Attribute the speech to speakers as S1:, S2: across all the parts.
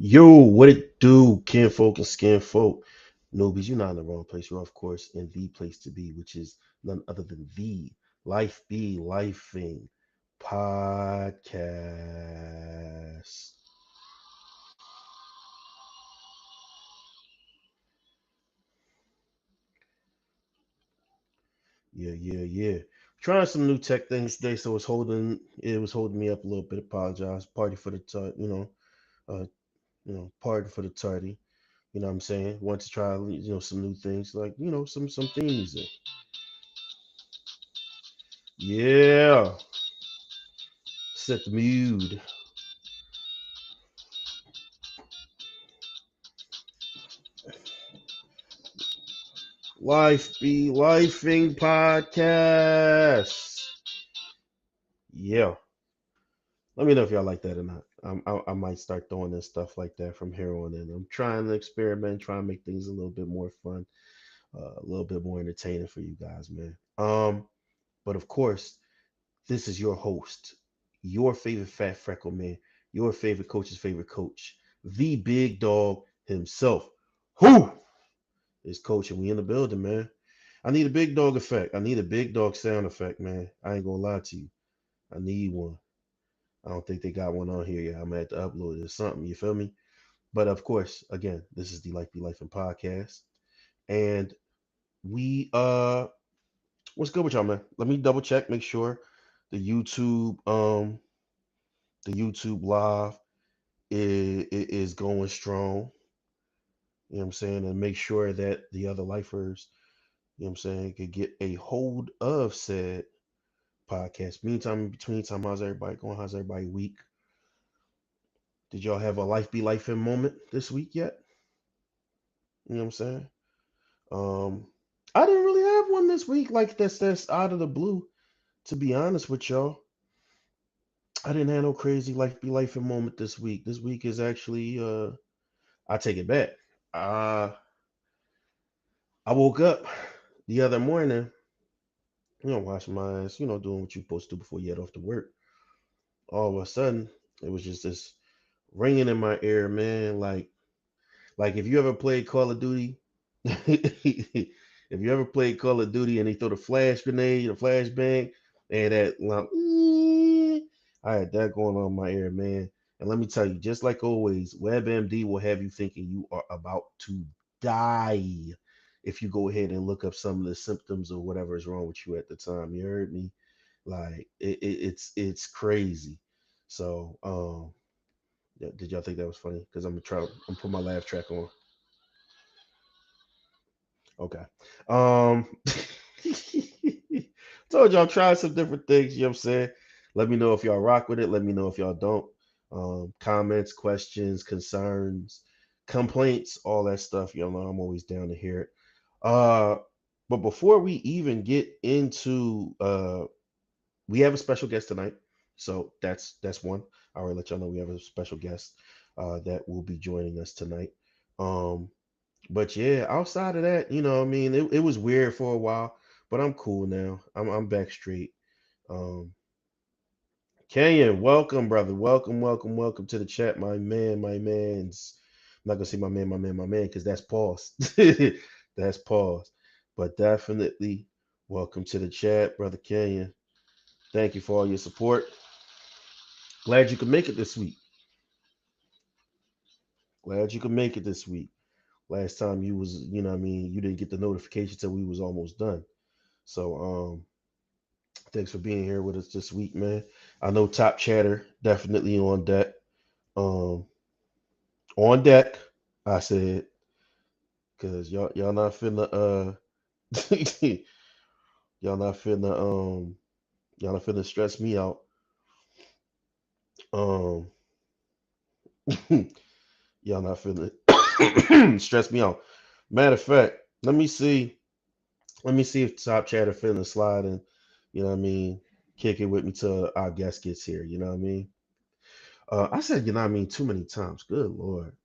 S1: Yo, what it do, kinfolk and skinfolk? Nobies, you're not in the wrong place. You're, of course, in the place to be, which is none other than the Life Be Lifing podcast. Yeah. Trying some new tech things today, so it was holding me up a little bit. Apologize. Party for the uh, pardon for the tardy. You know what I'm saying? Want to try, some new things like, some theme music. Yeah, set the mood. Life be lifing podcast. Yeah, let me know if y'all like that or not. I might start throwing in stuff like that from here on in. I'm trying to experiment, trying to make things a little bit more fun, a little bit more entertaining for you guys, man. But of course, this is your host, your favorite fat freckle man, your favorite coach's favorite coach, the big dog himself. Who is coaching? We in the building, man. I need a big dog effect. I need a big dog sound effect, man. I ain't gonna lie to you. I need one. I don't think they got one on here yet. I'm gonna have to upload it or something. You feel me? But of course, again, this is the Life Be Life and podcast, and we what's good with y'all, man? Let me double check, make sure the YouTube live is going strong. You know what I'm saying, and make sure that the other lifers, you know what I'm saying, could get a hold of said podcast. Meantime, in between time, how's everybody going? How's everybody week? Did y'all have a life be life in moment this week yet? You know what I'm saying? Um, I didn't really have one this week like that's out of the blue. To be honest with y'all, I didn't have no crazy life be life in moment this week. This week is actually I take it back. Uh I woke up the other morning, washing my ass, doing what you're supposed to do before you head off to work. All of a sudden, it was just this ringing in my ear, man. Like if you ever played Call of Duty, if you ever played Call of Duty and they throw the flash grenade, the flashbang, and that like, I had that going on in my ear, man. And let me tell you, just like always, WebMD will have you thinking you are about to die if you go ahead and look up some of the symptoms or whatever is wrong with you at the time. You heard me? Like it's crazy. So yeah, did y'all think that was funny? Because I'm put my laugh track on. Okay. Um told y'all try some different things, you know what I'm saying? Let me know if y'all rock with it. Let me know if y'all don't. Comments, questions, concerns, complaints, all that stuff. Y'all know I'm always down to hear it. Uh but before we even get into we have a special guest tonight. So that's one. I already let y'all know we have a special guest that will be joining us tonight. Um but yeah, outside of that, I mean, it was weird for a while, but I'm cool now. I'm back straight. Um, Kenyon, welcome, brother. Welcome to the chat, my man, my man's. I'm not gonna say my man, because that's pause. That's pause. But definitely welcome to the chat, brother Kenyon. Thank you for all your support. Glad you could make it this week. Glad you could make it this week. Last time you was, what I mean, you didn't get the notification till we was almost done. So thanks for being here with us this week, man. I know Top Chatter definitely on deck. Um, on deck, I said, because y'all not finna y'all not finna y'all not finna stress me out. Um, y'all not finna stress me out. Matter of fact, let me see. Let me see if Top Chatter finna slide and, what I mean, kick it with me till our guest gets here. You know what I mean? I said, you know what I mean, too many times. Good Lord.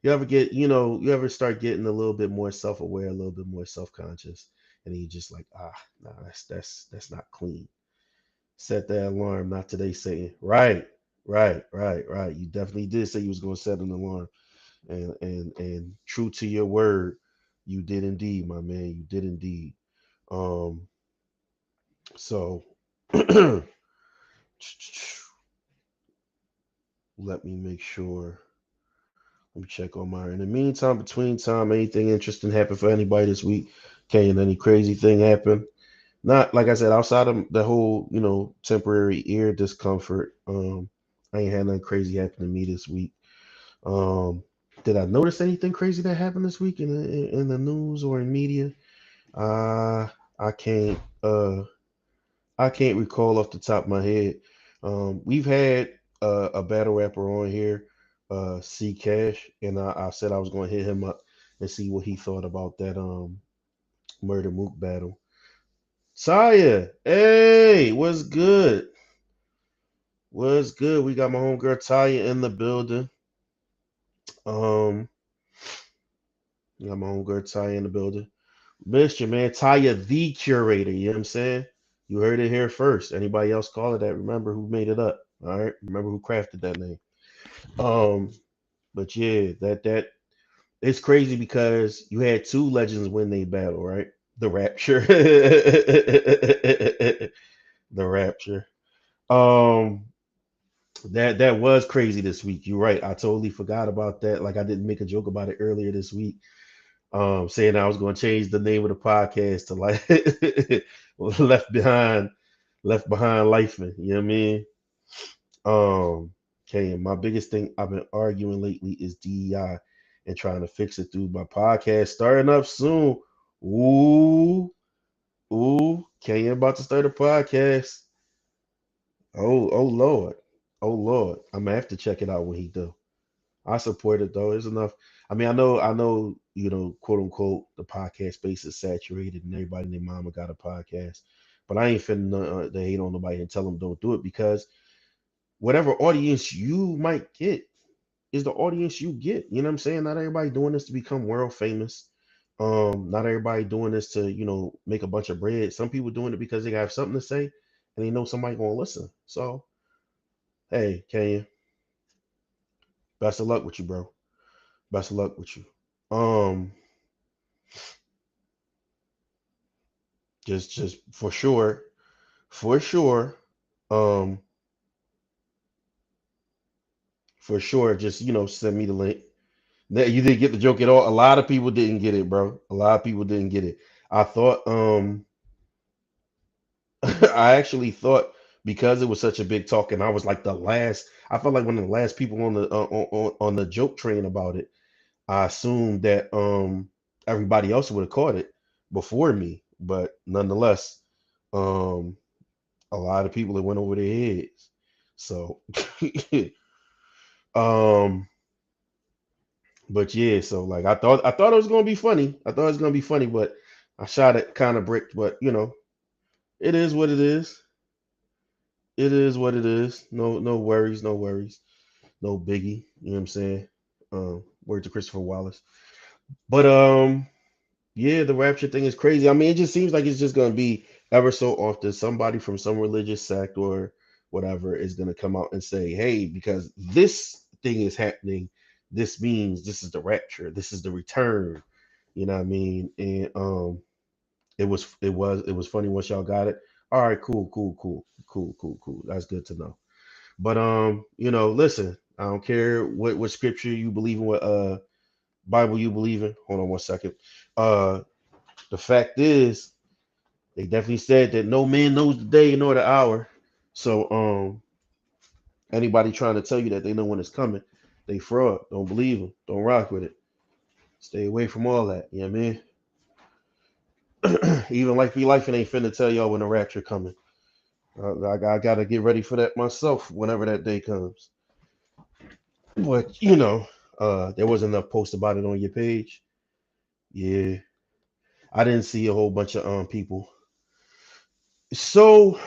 S1: You ever start getting a little bit more self-aware, a little bit more self-conscious, and then you just like, nah, that's not clean. Set that alarm, not today, Satan. Right. Right. You definitely did say you was gonna set an alarm, and true to your word, you did indeed, my man. You did indeed. Um, so let me make sure. Let me check on mine. In the meantime, between time, anything interesting happened for anybody this week? Can any crazy thing happen? Not like I said, outside of the whole, temporary ear discomfort. I ain't had nothing crazy happen to me this week. Um, did I notice anything crazy that happened this week in the news or in media? Uh, I can't. I can't recall off the top of my head. We've had a battle rapper on here, C Cash, and I said I was going to hit him up and see what he thought about that Murder Mook battle. Saya, hey, what's good? What's good? We got my homegirl Taya in the building. Um, we got my homegirl Taya in the building. Mr. Man, Taya the curator. You know what I'm saying? You heard it here first. Anybody else call it that? Remember who made it up. All right. Remember who crafted that name. Um, but yeah, that it's crazy because you had two legends win they battle, right? The Rapture. The Rapture. Um, that was crazy this week. You're right. I totally forgot about that. Like I didn't make a joke about it earlier this week. Saying I was going to change the name of the podcast to like left behind, left behind lifing. You know what I mean? Okay. And my biggest thing I've been arguing lately is DEI and trying to fix it through my podcast starting up soon. Ooh, ooh. Kay about to start a podcast. Oh Lord, oh Lord. I'm gonna have to check it out when he do. I support it though. It's enough. I mean, I know, quote unquote, the podcast space is saturated and everybody and their mama got a podcast. But I ain't finna to hate on nobody and tell them don't do it because whatever audience you might get is the audience you get. You know what I'm saying? Not everybody doing this to become world famous. Not everybody doing this to, make a bunch of bread. Some people doing it because they have something to say and they know somebody gonna listen. So, hey, Kenya, best of luck with you, bro. Best of luck with you. Um, just for sure, um, for sure, just send me the link. That you didn't get the joke at all. A lot of people didn't get it, bro. A lot of people didn't get it. I thought, I actually thought because it was such a big talk, and I was like the last. I felt like one of the last people on the on the joke train about it. I assumed that everybody else would have caught it before me, but nonetheless, um a lot of people it went over their heads. So um but yeah, so like I thought it was gonna be funny. I thought it was gonna be funny, but I shot it kind of bricked, but it is what it is. It is what it is. No worries, no worries. No biggie. You know what I'm saying? Word to Christopher Wallace. But yeah, the rapture thing is crazy. I mean, it just seems like it's just gonna be ever so often somebody from some religious sect or whatever is gonna come out and say, "Hey, because this thing is happening, this means this is the rapture, this is the return." You know what I mean? And it was funny once y'all got it. All right, cool. That's good to know. But listen, I don't care what scripture you believe in, what Bible you believe in. Hold on one second. Uh, the fact is, they definitely said that no man knows the day nor the hour. So anybody trying to tell you that they know when it's coming, they fraud. Don't believe them. Don't rock with it. Stay away from all that. You know what I mean? Even like be life and ain't finna tell y'all when the rapture coming. I gotta get ready for that myself whenever that day comes. But there wasn't enough posts about it on your page. Yeah, I didn't see a whole bunch of people. So,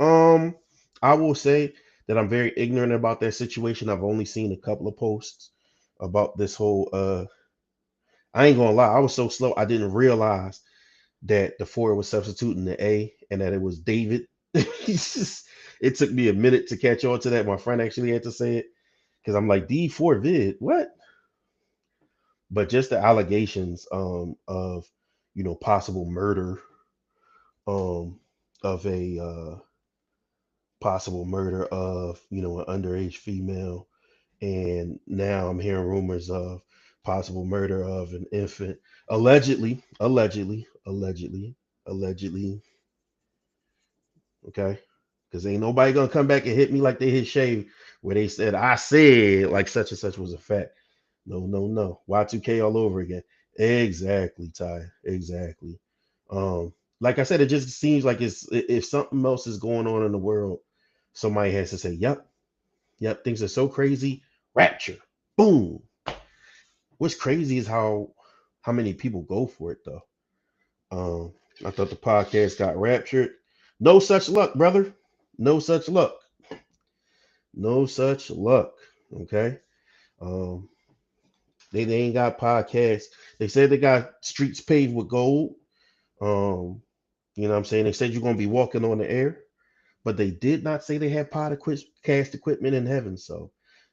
S1: um, I will say that I'm very ignorant about that situation. I've only seen a couple of posts about this whole. I ain't gonna lie, I was so slow. I didn't realize that the four was substituting the A and that it was David. It took me a minute to catch on to that. My friend actually had to say it because I'm like D4 vid, what? But just the allegations of possible murder, um of a possible murder of an underage female, and now I'm hearing rumors of possible murder of an infant, allegedly, okay, because ain't nobody gonna come back and hit me like they hit Shave, where they said I said like such and such was a fact. No, no, no. Y2K all over again. Exactly, Ty. Exactly. Um, like I said, it just seems like if something else is going on in the world, somebody has to say, "Yep, yep, things are so crazy." Rapture. Boom. What's crazy is how many people go for it though. Um, I thought the podcast got raptured. No such luck, brother. No such luck. No such luck. Okay. Um, they ain't got podcasts. They said they got streets paved with gold. Um, you know what I'm saying? They said you're gonna be walking on the air, but they did not say they had podcast equipment in heaven. So,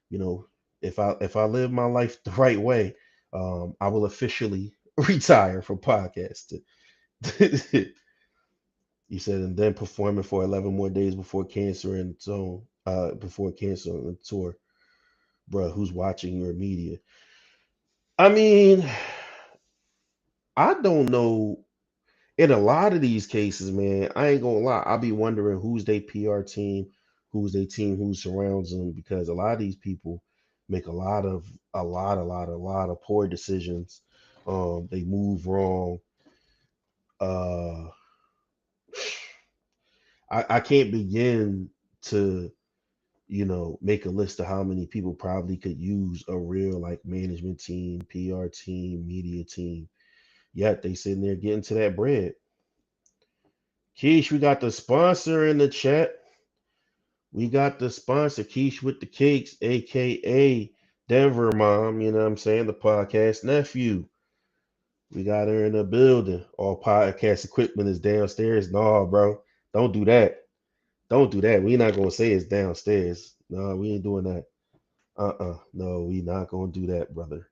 S1: you know, if I live my life the right way, I will officially retire from podcasting. You said, and then performing for 11 more days before cancer and tour. Bruh, who's watching your media? I mean, I don't know. In a lot of these cases, man, I ain't gonna lie. I'll be wondering who's their PR team, who's their team, who surrounds them, because a lot of these people make a lot of poor decisions. They move wrong. Uh, I can't begin to make a list of how many people probably could use a real like management team, PR team, media team. Yet they sitting there getting to that bread. Keish, we got the sponsor in the chat. We got the sponsor, Keish with the Cakes, aka Denver Mom, you know what I'm saying? The podcast nephew. We got her in the building. All podcast equipment is downstairs. No, bro. Don't do that. Don't do that. We not gonna say it's downstairs. No, we ain't doing that. No, we not gonna do that, brother.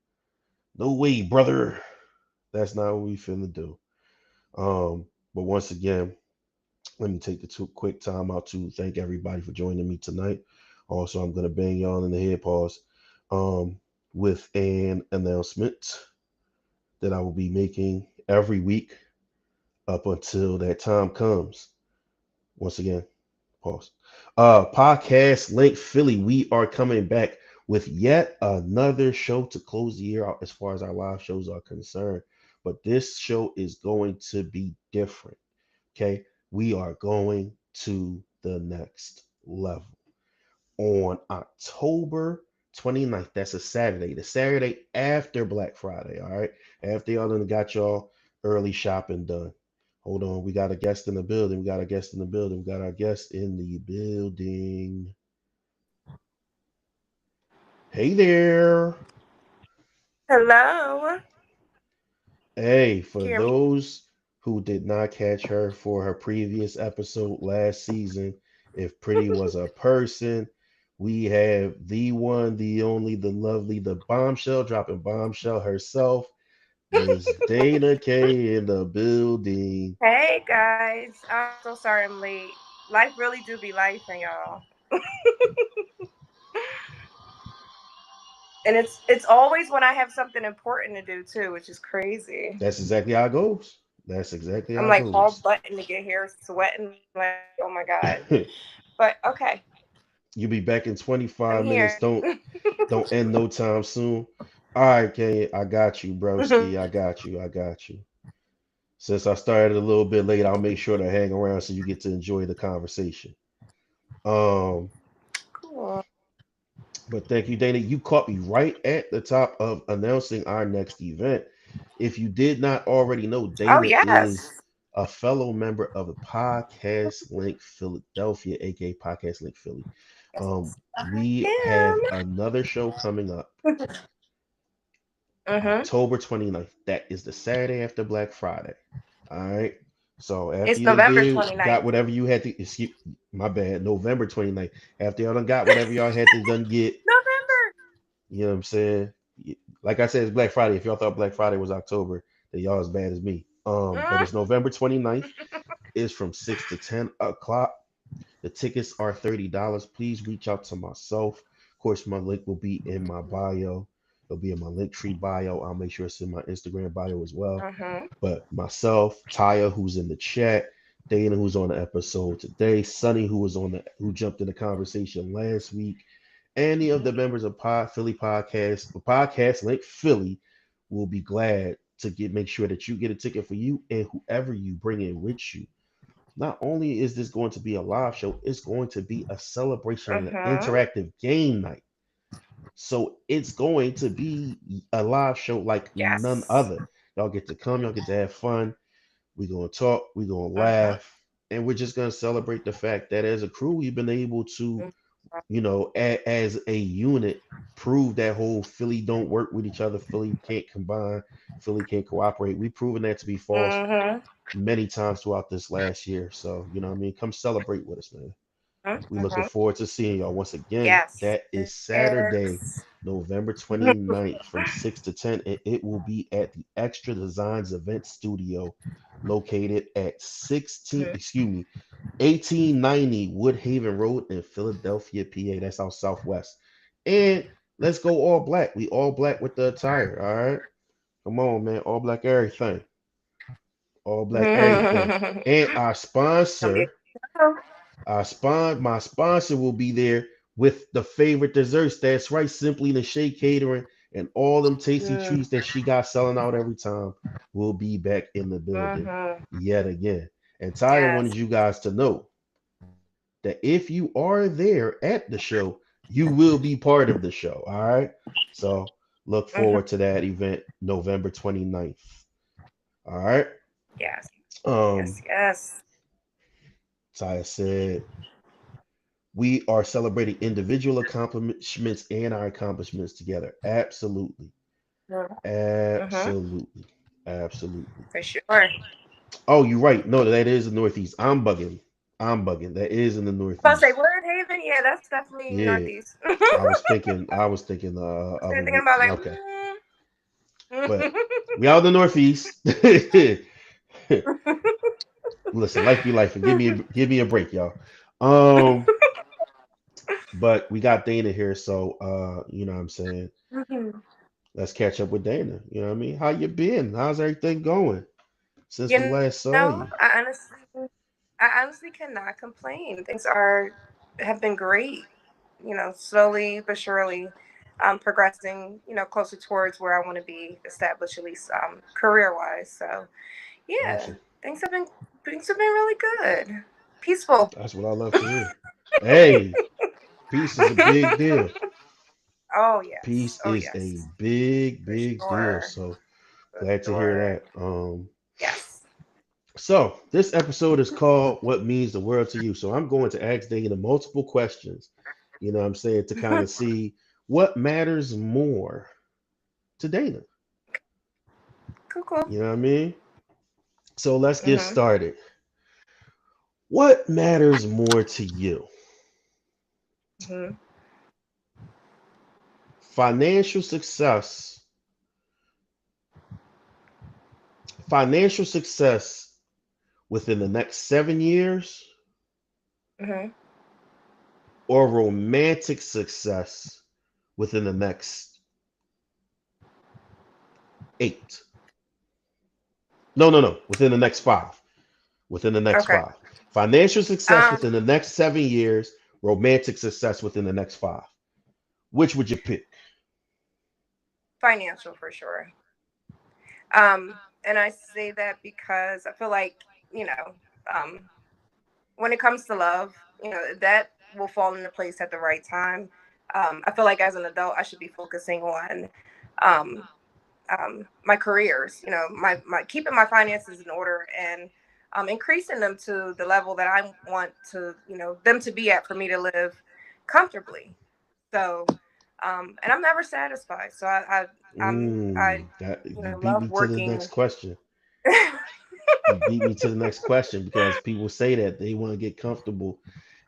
S1: No way, brother. That's not what we finna do. But once again, let me take the quick time out to thank everybody for joining me tonight. Also, I'm gonna bang y'all in the head pause um, with an announcement that I will be making every week up until that time comes. Once again, pause. Podcast Link Philly, we are coming back with yet another show to close the year out as far as our live shows are concerned. But this show is going to be different. Okay, we are going to the next level on October 29th. That's a Saturday, the Saturday after Black Friday. All right, after y'all done got y'all early shopping done. Hold on, we got a guest in the building. We got a guest in the building. We got our guest in the building. Hey there.
S2: Hello.
S1: Hey, for
S2: Hear me?
S1: those who did not catch her for her previous episode last season, if Pretty was a person, we have the one, the only, the lovely, the bombshell dropping bombshell herself, Miss Dana K in the building.
S2: Hey guys. I'm so sorry I'm late. Life really do be life and y'all. And it's always when I have something important to do too, which is crazy.
S1: That's exactly how it goes. That's exactly how
S2: I'm
S1: it
S2: like all
S1: goes.
S2: button to get here, sweating like oh my god. But okay,
S1: You'll be back in
S2: I'm
S1: 25
S2: here.
S1: minutes. Don't end no time soon. All right, Kanye, I got you, broski. I got you. I got you. Since I started a little bit late, I'll make sure to hang around so you get to enjoy the conversation. Um,
S2: Cool.
S1: but thank you, Dana. You caught me right at the top of announcing our next event. If you did not already know,
S2: Oh
S1: Dana is
S2: yes.
S1: a fellow member of the Podcast Link Philadelphia, aka Podcast Link Philly.
S2: I
S1: We have
S2: am.
S1: another show coming up
S2: Mm-hmm.
S1: October 29th. That is the Saturday after Black Friday. All right. So after
S2: It's
S1: you done
S2: November
S1: got
S2: 29th.
S1: whatever you had to, excuse my bad, November 29th. After y'all done got whatever y'all had to done get,
S2: November.
S1: you know what I'm saying? Like I said, it's Black Friday. If y'all thought Black Friday was October, then y'all as bad as me. But
S2: Mm.
S1: it's November 29th. It's from 6 to 10 o'clock. The tickets are $30. Please reach out to myself. Of course, my link will be in my bio. It'll be in my link tree bio. I'll make sure it's in my Instagram bio as well.
S2: Mhm.
S1: But myself, Taya, who's in the chat, Dana, who's on the episode today, Sunny, who jumped in the conversation last week, any of the members of Philly Podcast, the podcast link Philly, will be glad to make sure that you get a ticket for you and whoever you bring in with you. Not only is this going to be a live show, it's going to be a celebration and an
S2: Mhm.
S1: interactive game night. So it's going to be a live show like none
S2: Yes.
S1: other. Y'all get to come, y'all get to have fun. We're gonna talk, we're gonna
S2: Mhm.
S1: laugh, and we're just gonna celebrate the fact that as a crew, we've been able to, as a unit, prove that whole Philly don't work with each other, Philly can't combine, Philly can't cooperate. We've proven that to be false
S2: Mhm.
S1: many times throughout this last year. So, you know what I mean? Come celebrate with us, man. We looking
S2: Mhm.
S1: forward to seeing y'all once again.
S2: Yes.
S1: That is Saturday, November 29th from 6 to 10. And it will be at the Extra Designs Event Studio located at 1890 Woodhaven Road in Philadelphia, PA. That's our southwest. And let's go all black. We all black with the attire. All right. Come on, man. All black everything. All black everything. And our
S2: Gonna be
S1: sponsor, my sponsor will be there with the favorite desserts. That's right, Simply the Shea Catering and all them tasty treats that she got selling out every time will be back in the building
S2: Mhm.
S1: yet again. And Tyra wanted
S2: Yes.
S1: you guys to know that if you are there at the show, you will be part of the show. All right. So look
S2: Mhm.
S1: forward to that event November 29th. All right.
S2: Yes.
S1: Um,
S2: Yes. Yes.
S1: Tyra said we are celebrating individual accomplishments and our accomplishments together. Absolutely.
S2: Mhm.
S1: Absolutely. Absolutely.
S2: For sure.
S1: Oh, you're right. No, that is the Northeast. I'm bugging. I'm bugging. That is in the
S2: If I say
S1: Northeast.
S2: Word Haven, yeah, that's definitely
S1: Yeah.
S2: Northeast.
S1: I was thinking of
S2: They're thinking about like,
S1: okay. But we out in the Northeast. Listen, life be life and give me a break, y'all. Um, but we got Dana here, so you know what I'm saying. Let's catch up with Dana. You know what I mean? How you been? How's everything going since
S2: you
S1: we last saw
S2: know,
S1: you?
S2: I honestly cannot complain. Things have been great. Slowly but surely, progressing. Closer towards where I want to be established, at least career wise. So yeah,
S1: Awesome.
S2: things have been really good, peaceful.
S1: That's what I love to hear. Hey, peace is a big deal.
S2: Oh yes,
S1: Peace
S2: oh
S1: is a
S2: yes,
S1: big,
S2: for
S1: big deal.
S2: sure,
S1: So
S2: for
S1: glad to hear
S2: sure.
S1: that.
S2: Yes.
S1: So this episode is called "What Means the World to You." So I'm going to ask Dana multiple questions. You know what I'm saying, to kind of see what matters more to Dana.
S2: Cool, cool.
S1: You know what I mean? So let's get
S2: Mhm.
S1: started. What matters more to you?
S2: Mhm.
S1: Financial success, financial success within the next 7 years,
S2: Mhm.
S1: or romantic success within the next eight? No, no, no. Within the next five. Within the next
S2: Okay.
S1: five. Financial success
S2: Um,
S1: within the next 7 years, romantic success within the next five. Which would you pick?
S2: Financial for sure. And I say that because I feel like, you know, um, when it comes to love, that will fall into place at the right time. I feel like as an adult, I should be focusing on um, my careers, my keeping my finances in order and increasing them to the level that I want to, them to be at for me to live comfortably. So, and I'm never satisfied. So I
S1: That you beat
S2: love
S1: me to the next
S2: working.
S1: question. you beat me to the next question because people say that they want to get comfortable,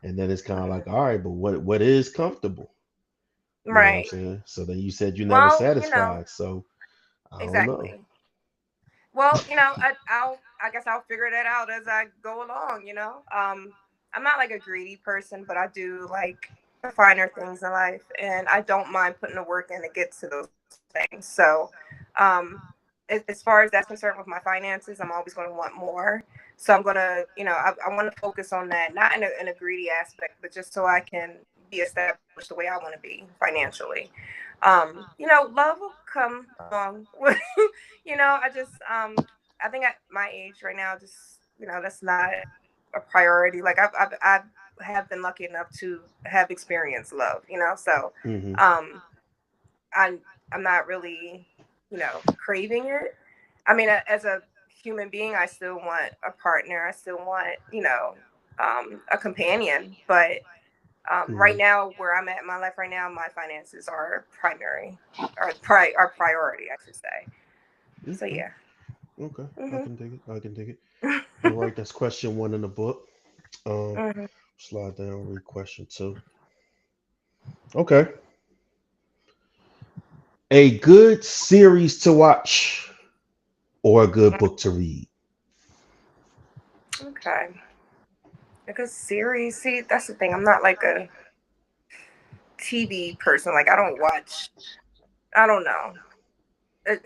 S1: and then it's kind of like, all right, but what is comfortable? You know what I'm
S2: Right.
S1: saying? So then you said you never
S2: Well, you know,
S1: satisfied. So I don't know.
S2: exactly. Well, I guess I'll figure that out as I go along. I'm not like a greedy person, but I do like the finer things in life, and I don't mind putting the work in to get to those things. So, um, as far as that's concerned with my finances, I'm always going to want more. So I'm gonna, I want to focus on that, not in a greedy aspect, but just so I can be established the way I want to be financially. Love will come along. I just I think at my age right now, just that's not a priority. Like I have been lucky enough to have experienced love. So
S1: Hmm.
S2: um I'm I'm not really craving it. I mean, as a human being, I still want a partner. I still want a companion, but right
S1: Hmm.
S2: now, where I'm at in my life right now, my finances are primary, or priority, I should say. So
S1: Okay.
S2: yeah.
S1: Okay. I
S2: Mhm.
S1: can dig it. I can dig it. All right. That's question one in the book. Um,
S2: Mhm.
S1: slide down. Read question two. Okay. A good series to watch or a good book to read.
S2: Okay. Like a series. See, that's the thing. I'm not like a TV person. Like I don't watch. I don't know. It,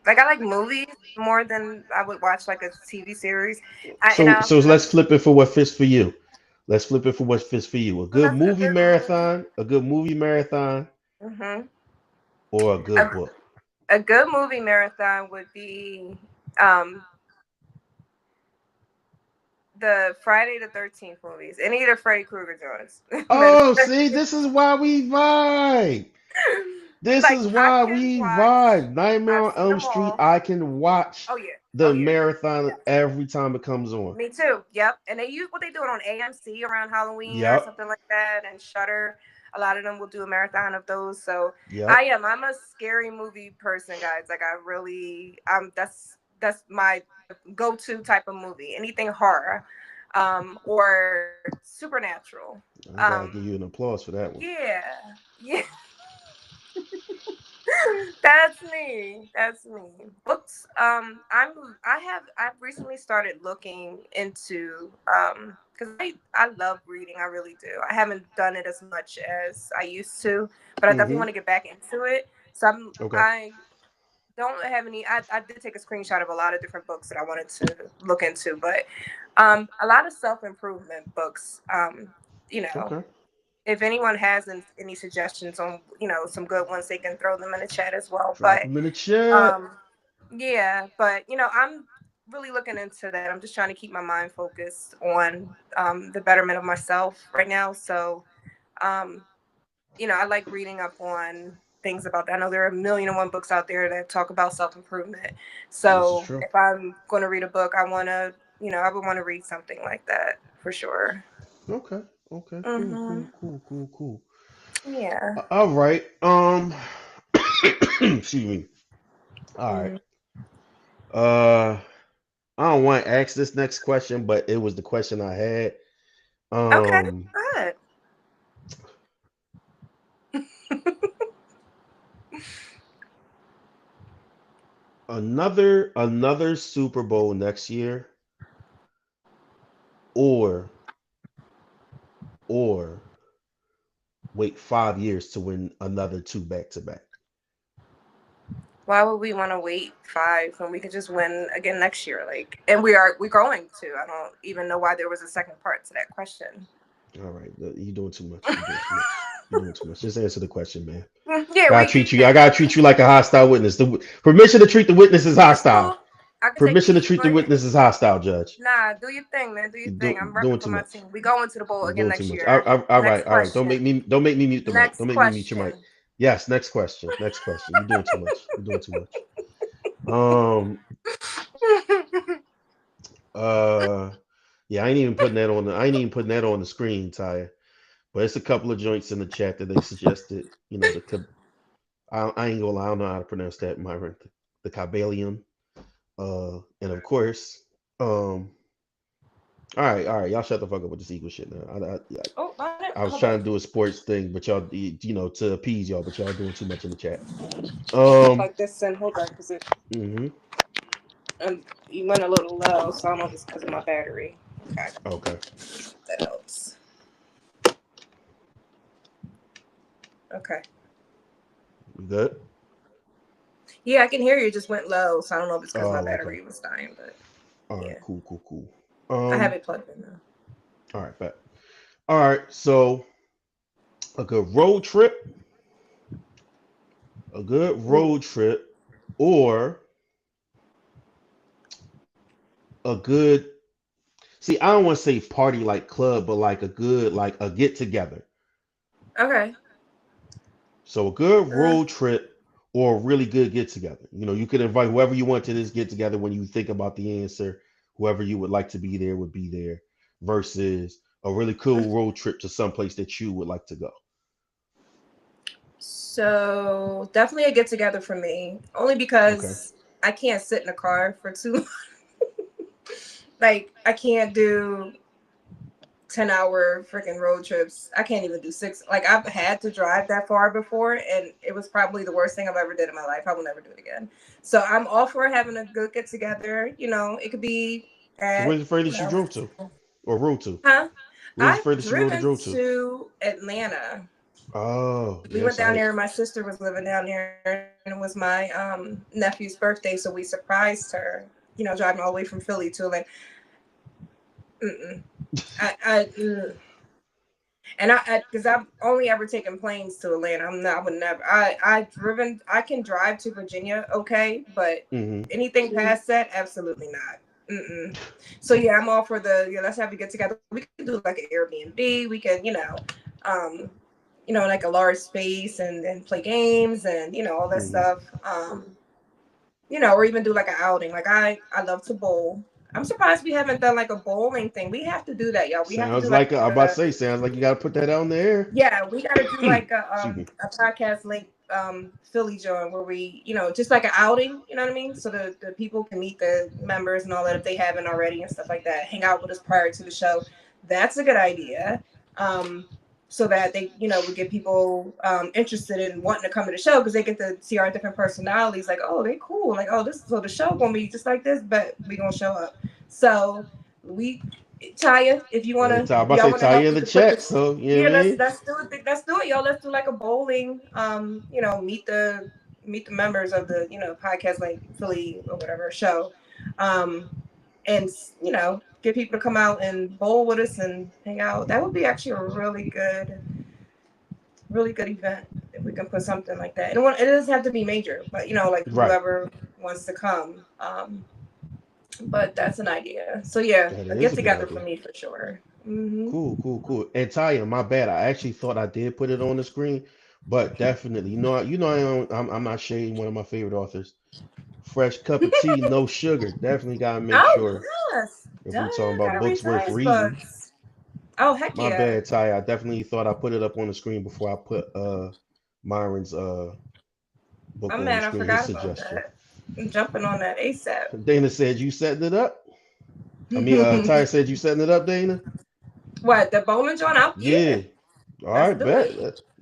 S2: like I like movies more than I would watch like a TV series.
S1: So let's flip it for what fits for you. Let's flip it for what fits for you.
S2: A good movie.
S1: A good movie marathon,
S2: Hmm.
S1: or a good
S2: A,
S1: book.
S2: a good movie marathon would be um the Friday the 13th movies. Any of the Freddy Krueger joints.
S1: Oh, see, this is why we vibe. This
S2: Like
S1: is
S2: I
S1: why
S2: can
S1: we
S2: watch.
S1: vibe. Nightmare
S2: I've
S1: on
S2: seen
S1: Elm
S2: them
S1: Street.
S2: all.
S1: I can watch
S2: Oh yeah.
S1: the
S2: Oh yeah.
S1: marathon
S2: Yes.
S1: every time it comes on.
S2: Me too. Yep. And they use what they do it on AMC around Halloween or
S1: Yep.
S2: something like that, and Shutter. A lot of them will do a marathon of those. So I
S1: Yep.
S2: am. I'm a scary movie person, guys. Like I really. That's my go-to type of movie. Anything horror, or supernatural.
S1: I gotta give you an applause for that one.
S2: Yeah. Yeah. That's me. That's me. Books. I've recently started looking into because I love reading. I really do. I haven't done it as much as I used to, but I definitely
S1: Hmm.
S2: want to get back into it. So
S1: Okay.
S2: I don't have any. I did take a screenshot of a lot of different books that I wanted to look into, but a lot of self improvement books. You know,
S1: Okay.
S2: if anyone has any suggestions on some good ones, they can throw them in the chat as well.
S1: Drop
S2: But
S1: them in the chat.
S2: um, yeah, but I'm really looking into that. I'm just trying to keep my mind focused on the betterment of myself right now. So um, I like reading up on things about that. I know there are a million and one books out there that talk about self improvement.
S1: This is
S2: So
S1: true.
S2: if I'm going to read a book, I would want to read something like that for sure.
S1: Okay. Okay. Cool.
S2: Hmm.
S1: Cool. Cool. Cool. Cool.
S2: Yeah.
S1: All right. Excuse me. All right.
S2: Mhm.
S1: Uh, I don't want to ask this next question, but it was the question I had.
S2: Okay.
S1: Um,
S2: Good.
S1: another Super Bowl next year, or or wait 5 years to win another two back to back.
S2: Why would we want to wait five when we could just win again next year? Like, and we're going to. I don't even know why there was a second part to that question.
S1: All right, you're doing too much. You're doing too much. You're doing too much. Just answer the question, man.
S2: Yeah,
S1: Gotta
S2: we
S1: treat you. I
S2: can.
S1: gotta treat you like a hostile witness. The permission to treat the witness is
S2: It's
S1: hostile.
S2: cool. I can take the
S1: Permission to
S2: heat.
S1: treat
S2: Go
S1: the
S2: ahead.
S1: witness is hostile, Judge.
S2: Nah, do your thing, man. Do your
S1: You're
S2: thing. I'm
S1: doing
S2: repping for
S1: too
S2: my
S1: much.
S2: team. We going to the bowl
S1: You're
S2: again
S1: doing too
S2: next
S1: much.
S2: year.
S1: All right,
S2: Next
S1: all right.
S2: question.
S1: Don't make me mute the mic. Don't
S2: Next
S1: make me mute your mic.
S2: question.
S1: Yes, next question. Next question. You're doing too much. You're doing too much. Um. Uh. Yeah, I ain't even putting that on the screen, Ty. But it's a couple of joints in the chat that they suggested. You know, I ain't gonna lie, I don't know how to pronounce that, Myron. The Cabalion. And of course, Um. All right. Y'all shut the fuck up with this Eagle shit now.
S2: Oh,
S1: I was
S2: hold on.
S1: trying to do a sports thing, but y'all, to appease y'all, but y'all doing too much in the chat.
S2: Let me
S1: Um.
S2: plug this in. Hold on, because
S1: Hmm.
S2: you went a little low, so I don't know if it's because of my battery. Okay,
S1: Okay.
S2: that helps. Okay.
S1: You good?
S2: Yeah, I can hear you. It just went low, so I don't know if it's because my
S1: Oh, okay.
S2: battery was dying, but
S1: All right.
S2: yeah,
S1: Cool. Cool. Cool.
S2: I have
S1: Um.
S2: it plugged in now.
S1: All right. Bet. All right. So a good road trip, a good
S2: Ooh.
S1: road trip, or a good. See, I don't want to say party like club, but like a good like a get together.
S2: Okay.
S1: So a good
S2: Uh,
S1: road trip or a really good get together. You could invite whoever you want to this get together when you think about the answer. Whoever you would like to be there would be there versus a really cool road trip to someplace that you would like to go.
S2: so definitely a get together for me, only
S1: Okay.
S2: because I can't sit in a car for too. Like I can't do 10-hour freaking road trips. I can't even do six. Like I've had to drive that far before, and it was probably the worst thing I've ever did in my life. I will never do it again. So I'm all for having a good get together. It could be
S1: So
S2: at
S1: where's the furthest you
S2: well,
S1: drove to or rode to?
S2: huh?
S1: Where's the
S2: I've
S1: furthest you rode to
S2: driven
S1: drove to?
S2: to Atlanta.
S1: Oh,
S2: We went
S1: yes,
S2: down
S1: I.
S2: there. My sister was living down there, and it was my nephew's birthday, so we surprised her. Driving all the way from Philly to Atlanta. Mm-mm. I and because I've only ever taken planes to Atlanta. I would never. I've driven. I can drive to Virginia, okay, but
S1: Hmm.
S2: anything past that, absolutely not. Mm-mm. So yeah, I'm all for the let's have a get together. We could do like an Airbnb. We can um, like a large space and play games and all that
S1: Hmm.
S2: stuff. Or even do like an outing. Like I love to bowl. I'm surprised we haven't done like a bowling thing. We have to do that, y'all. We have to do
S1: Sounds
S2: like
S1: like I'm about to say. Sounds like you got to put that out there.
S2: yeah, we got to do like
S1: Excuse me.
S2: a podcast link Philly joint where we just like an outing, you know what I mean? So the people can meet the members and all that if they haven't already and stuff like that. Hang out with us prior to the show. That's a good idea. Um, so that they would get people interested in wanting to come to the show because they get to see our different personalities. Like, oh, they cool. Like, oh, this so the show gonna be just like this, but we gonna show up. So we Taya, if you
S1: Hey,
S2: wanna,
S1: Ty, I'm
S2: if
S1: about to
S2: y'all
S1: say
S2: wanna
S1: tie you
S2: help
S1: in
S2: me
S1: the
S2: to put
S1: chat.
S2: this,
S1: So you know
S2: yeah,
S1: what I mean.
S2: let's do it. Let's do it, y'all. Let's do like a bowling. Meet the members of the podcast like Philly or whatever show, um, and get people to come out and bowl with us and hang out. That would be actually a really good event if we can put something like that. It doesn't have to be major, but like
S1: Right.
S2: whoever wants to come. But that's an idea. So yeah,
S1: That
S2: a
S1: is
S2: get
S1: a good
S2: together for
S1: idea.
S2: me for sure. Hmm.
S1: Cool, cool, cool. And Taya, my bad. I actually thought I did put it on the screen, but definitely, I'm not shading one of my favorite authors. Fresh cup of tea, no sugar. Definitely gotta make
S2: Oh
S1: sure
S2: yes,
S1: if
S2: duh,
S1: we talking about
S2: gotta read
S1: books worth
S2: science
S1: reading.
S2: books. Oh heck
S1: My
S2: yeah.
S1: bad, Taya. I definitely thought I put it up on the screen before I put Myron's book
S2: I'm
S1: on the
S2: mad I
S1: screen. His
S2: forgot about
S1: suggestion.
S2: that. I'm jumping on that ASAP.
S1: Dana said you setting it up. I mean, Taya said you setting it up, Dana.
S2: What, the bowling joint out? Yeah,
S1: Yeah. All
S2: let's
S1: right,
S2: do it.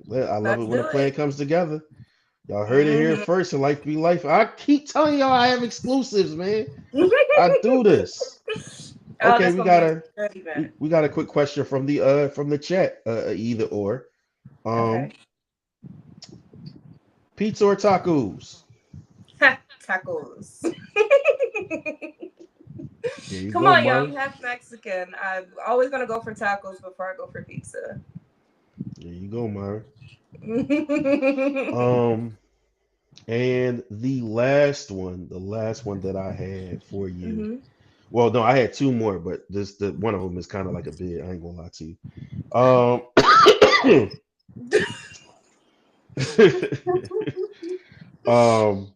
S1: bet. I love it
S2: Let's
S1: when a
S2: do
S1: plan
S2: it.
S1: comes together. Y'all heard it here
S2: Hmm.
S1: first. And life be life. I keep telling y'all I have exclusives, man. I do this.
S2: Oh,
S1: Okay,
S2: that's
S1: we
S2: gonna be
S1: got
S2: a
S1: a
S2: good event.
S1: we got a quick question from the chat. Either or.
S2: Okay.
S1: Um, pizza or tacos?
S2: Tacos.
S1: There you
S2: Come
S1: go,
S2: on, y'all.
S1: Myron.
S2: I'm half Mexican. I'm always gonna go for tacos before I go for pizza.
S1: There you go, Myron.
S2: Hmm.
S1: Um, and the last one that I had for you. Well, no, I had two more, but the one of them is kind of like a bid. I ain't gonna lie to you. um,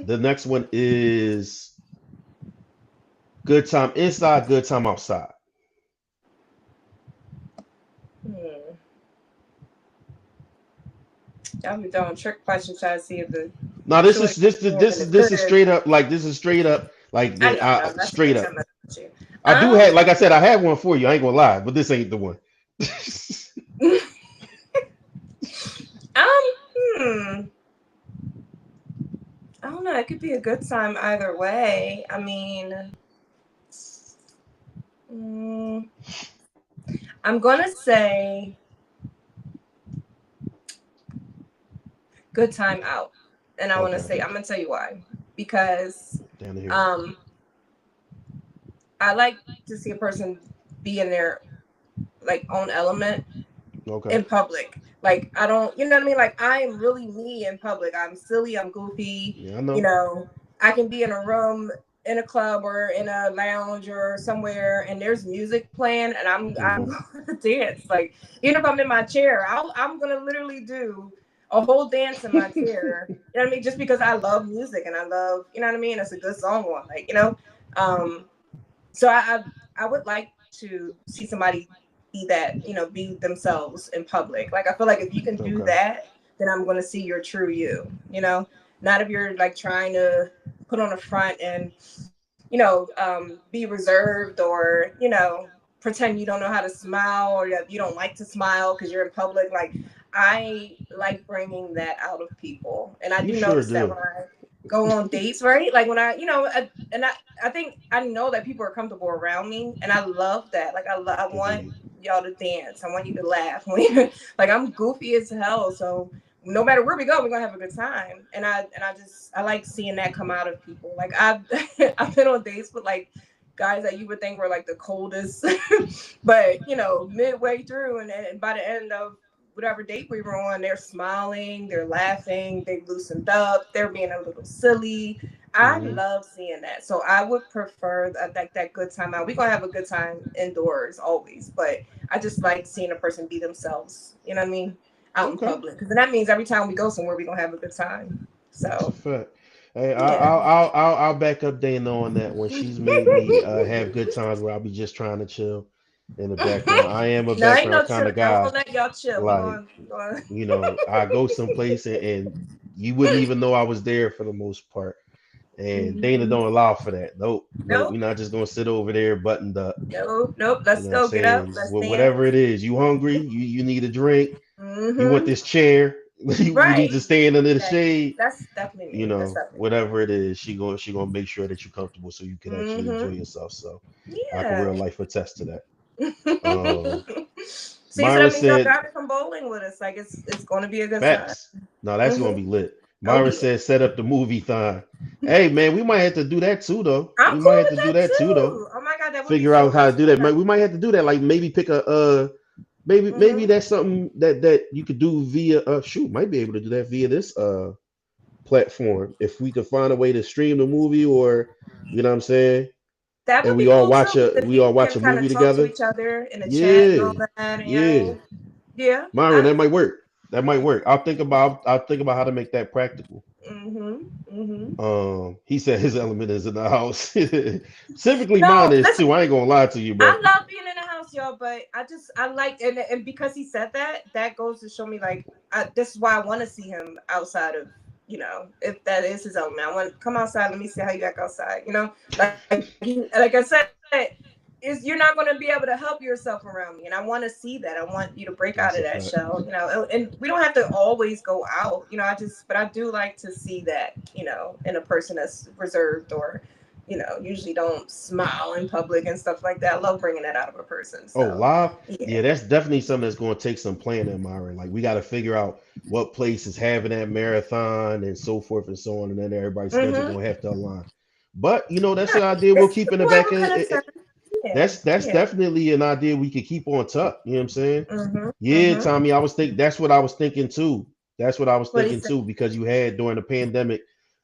S1: the next one is good time inside, good time outside.
S2: Hmm. Y'all be throwing trick questions trying to see if the
S1: Now
S2: choice is in the
S1: this is
S2: crib.
S1: straight up like this is straight up like
S2: I know, no, that's
S1: straight
S2: makes
S1: up.
S2: sense. you.
S1: I do have, like I said, I have one for you. I ain't gonna lie, but this ain't the one.
S2: um, hmm. I don't know. It could be a good time either way. I mean, mm, I'm gonna say good time out, and I want to
S1: Okay,
S2: say I'm gonna tell you why. Because
S1: down to hear it.
S2: um, I like to see a person be in their like own element
S1: Okay.
S2: in public. Like I don't, you know what I mean? Like I am really me in public. I'm silly, I'm goofy,
S1: Yeah, I
S2: you
S1: know.
S2: know. I can be in a room in a club or in a lounge or somewhere and there's music playing and I'm
S1: Hmm.
S2: going to dance. Like even if I'm in my chair, I'm going to literally do a whole dance in my chair. You know what I mean? Just because I love music and I love, you know what I mean? It's a good song on, like, you know. Um so I would like to see somebody be that, you know, be themselves in public. Like I feel like if you can do
S1: Okay.
S2: that, then I'm going to see your true you, you know. Not if you're like trying to put on a front and, you know, be reserved or, you know, pretend you don't know how to smile or that you don't like to smile because you're in public. Like I like bringing that out of people, and I
S1: You
S2: do
S1: sure
S2: notice that
S1: do.
S2: when I go on dates, right? Like when I, you know, I think I know that people are comfortable around me, and I love that. Like I want
S1: Indeed.
S2: y'all to dance. I want you to laugh. Like I'm goofy as hell, so no matter where we go, we're gonna have a good time. And I just I like seeing that come out of people. Like I've I've been on dates with like guys that you would think were like the coldest, but you know, midway through and by the end of whatever date we were on, they're smiling, they're laughing, they've loosened up, they're being a little silly. I
S1: Hmm.
S2: love seeing that. So I would prefer that good time out. We're gonna have a good time indoors always, but I just like seeing a person be themselves. You know what I mean? Out in
S1: Okay.
S2: public, because that means every time we go somewhere, we're gonna have a good time.
S1: That's a
S2: So
S1: fact. Hey,
S2: yeah.
S1: I'll back up Dana on that when she's made me have good times where I'll be just trying to chill in the background. I am a
S2: No, ain't no
S1: background kind
S2: chill.
S1: of
S2: I'm
S1: guy.
S2: gonna let y'all chill.
S1: Like,
S2: We going.
S1: I go someplace and you wouldn't even know I was there for the most part. And Dana
S2: Mhm.
S1: don't allow for that. Nope, nope. We're
S2: Nope.
S1: not just gonna sit over there buttoned up.
S2: Nope. Nope.
S1: You
S2: Let's
S1: know what I'm
S2: go. Get up.
S1: saying?
S2: Let's
S1: Well, whatever it
S2: dance.
S1: is, you hungry? You need a drink? You want
S2: Mm-hmm.
S1: this chair? You need to
S2: Right.
S1: stand under the
S2: That,
S1: shade?
S2: that's definitely
S1: You
S2: me. That's
S1: know,
S2: definitely me.
S1: whatever it is, she gonna make sure that you're comfortable so you can actually enjoy
S2: Mm-hmm.
S1: yourself. So I can
S2: Yeah.
S1: real life attest to that. Um,
S2: See, so
S1: Myra
S2: that means y'all
S1: said
S2: got to come bowling with us. Like it's going to be a good time.
S1: facts. No, that's gonna
S2: Mm-hmm.
S1: be lit.
S2: Oh
S1: Myra
S2: yeah.
S1: said set up the movie thon. Hey man, we might have to do that too though.
S2: I'm
S1: We might
S2: cool
S1: have
S2: with
S1: to do
S2: that
S1: that too though.
S2: too. Oh my god, that would be
S1: Figure
S2: so
S1: out how to
S2: much
S1: do that.
S2: fun.
S1: We might have to do that. Like maybe pick a maybe
S2: Mm-hmm.
S1: that's something that you could do via shoot, might be able to do that via this platform if we could find a way to stream the movie or you know what I'm saying,
S2: That
S1: and
S2: would be cool too, because then
S1: we all
S2: people
S1: watch
S2: can
S1: a
S2: kind
S1: movie
S2: of talk to
S1: together.
S2: each other in the chat and all
S1: Yeah,
S2: that. And, you know what I
S1: yeah.
S2: mean? Yeah.
S1: Myron, that might work. That might work. I'll think about how to make that practical.
S2: Mm-hmm. Mm-hmm.
S1: He said his element is in the house. Specifically mine
S2: No,
S1: is
S2: listen.
S1: too. I ain't gonna lie to you, bro.
S2: I love being in the house, y'all, but I like and because he said that, that goes to show me like this is why I want to see him outside of, you know, if that is his element. I want to come outside. Let me see how you act outside. You know, like I said, is you're not going to be able to help yourself around me, and I want to see that. I want you to break out
S1: That's
S2: of
S1: a
S2: that
S1: fact.
S2: shell. You know, and we don't have to always go out. You know, but I do like to see that. You know, in a person that's reserved or usually don't smile in public and stuff like that. I love bringing that out of a person.
S1: Oh,
S2: So,
S1: live?
S2: yeah.
S1: Yeah, that's definitely something that's going to take some planning, Myron. Like, we got to figure out what place is having that marathon and so forth and so on, and then everybody's schedule
S2: Mm-hmm.
S1: going to have to align. But that's an
S2: Right.
S1: idea we'll
S2: It's
S1: keep in the back
S2: whoever
S1: of
S2: kind of
S1: it.
S2: time. Yeah.
S1: That's
S2: Yeah.
S1: definitely an idea we could keep on top. You know what I'm saying?
S2: Mm-hmm.
S1: Yeah,
S2: Mm-hmm.
S1: Tommy, I was think that's what I was thinking too. That's what I was
S2: What he
S1: thinking
S2: said.
S1: too, because you had during the pandemic,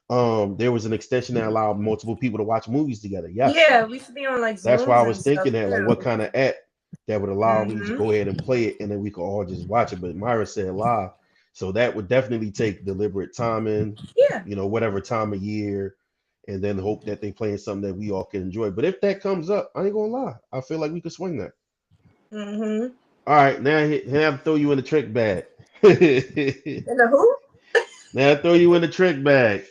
S1: there was an extension that allowed multiple people to watch movies together. Yes.
S2: Yeah, we should be on like
S1: That's why I
S2: Zooms
S1: was
S2: and stuff
S1: thinking that, like, what
S2: too.
S1: kind of app that would allow me to
S2: Mm-hmm.
S1: go ahead and play it, and then we could all just watch it. But Myra said live, so that would definitely take deliberate timing,
S2: Yeah.
S1: whatever time of year, and then hope that they playing something that we all can enjoy. But if that comes up, I ain't gonna lie, I feel like we could swing that.
S2: Mm-hmm.
S1: All right, now I throw you in the trick bag.
S2: And the who?
S1: Now I throw you in the trick bag.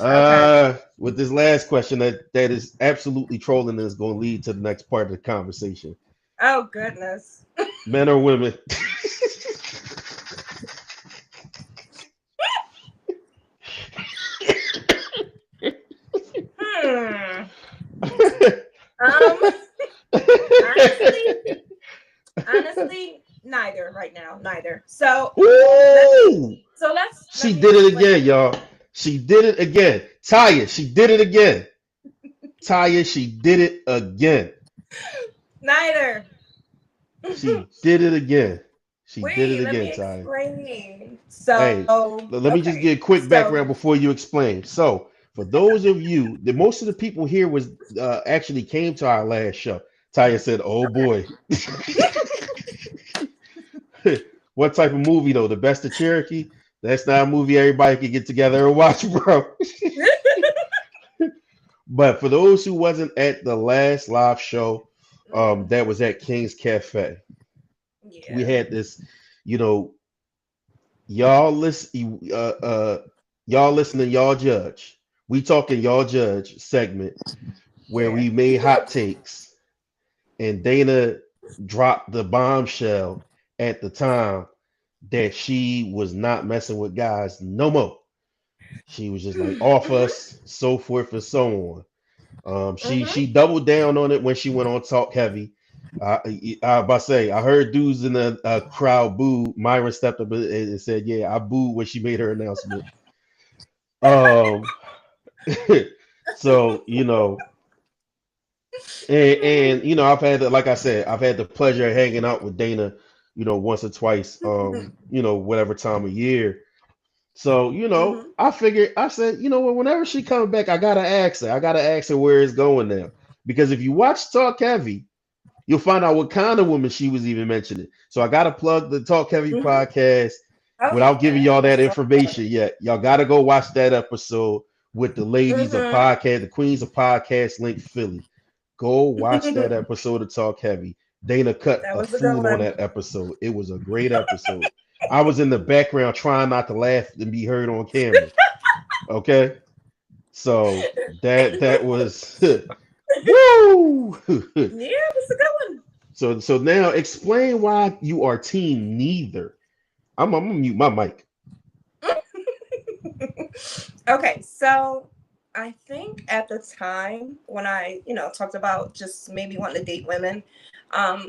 S2: Okay.
S1: With this last question that is absolutely trolling and is going to lead to the next part of the conversation.
S2: Oh goodness.
S1: Men or women?
S2: Hmm. Um. Honestly, neither right now. Neither. So let me.
S1: Ooh,
S2: Let
S1: she
S2: me
S1: did it
S2: explain.
S1: again, y'all. She did it again. Taya, she did it again. Taya, she did it again.
S2: Neither.
S1: She did it again. She did it
S2: Wait, let
S1: again,
S2: me
S1: Taya.
S2: explain.
S1: Hey,
S2: So,
S1: let me
S2: okay.
S1: just get a quick
S2: So,
S1: background before you explain. So, for those of you, the most of the people here was actually came to our last show. Taya said, "Oh boy, what type of movie though? The Best of Cherokee? That's not a movie everybody can get together and watch, bro." But for those who wasn't at the last live show,
S2: mhm,
S1: that was at King's Cafe. We
S2: yeah,
S1: had this, you know, y'all listen, y'all listening, y'all judge. We talking, y'all judge segment where
S2: yeah.
S1: we made hot takes, and Dana dropped the bombshell at the time that she was not messing with guys no more. She was just like off
S2: Mhm,
S1: us, so forth and so on.
S2: mhm.
S1: She doubled down on it when she went on Talk Heavy. I about to say I heard dudes in the crowd boo. Myron stepped up and said, "Yeah, I booed when she made her announcement." Um, so I've had like I said, I've had the pleasure of hanging out with Dana, once or twice, whatever time of year. So,
S2: Mhm,
S1: I figured, I said, whenever she comes back, I gotta ask her. I gotta ask her where it's going now. Because if you watch Talk Heavy, you'll find out what kind of woman she was even mentioning. So I gotta plug the Talk Heavy
S2: mhm.
S1: podcast without giving
S2: Okay.
S1: y'all
S2: I
S1: that
S2: saw
S1: information
S2: that.
S1: yet. Y'all gotta go watch that episode with the ladies of
S2: Mhm.
S1: podcast, the queens of podcast link Philly. Go watch that episode of Talk Heavy. Dana cut
S2: That
S1: a
S2: was a good
S1: fool on
S2: one.
S1: that episode. It was a great episode. I was in the background trying not to laugh and be heard on camera. Okay. So that was woo.
S2: Yeah, it was a good
S1: So now explain why you are team neither. I'm gonna mute my mic.
S2: one. Okay, so I think at the time when I, talked about just maybe wanting to date women,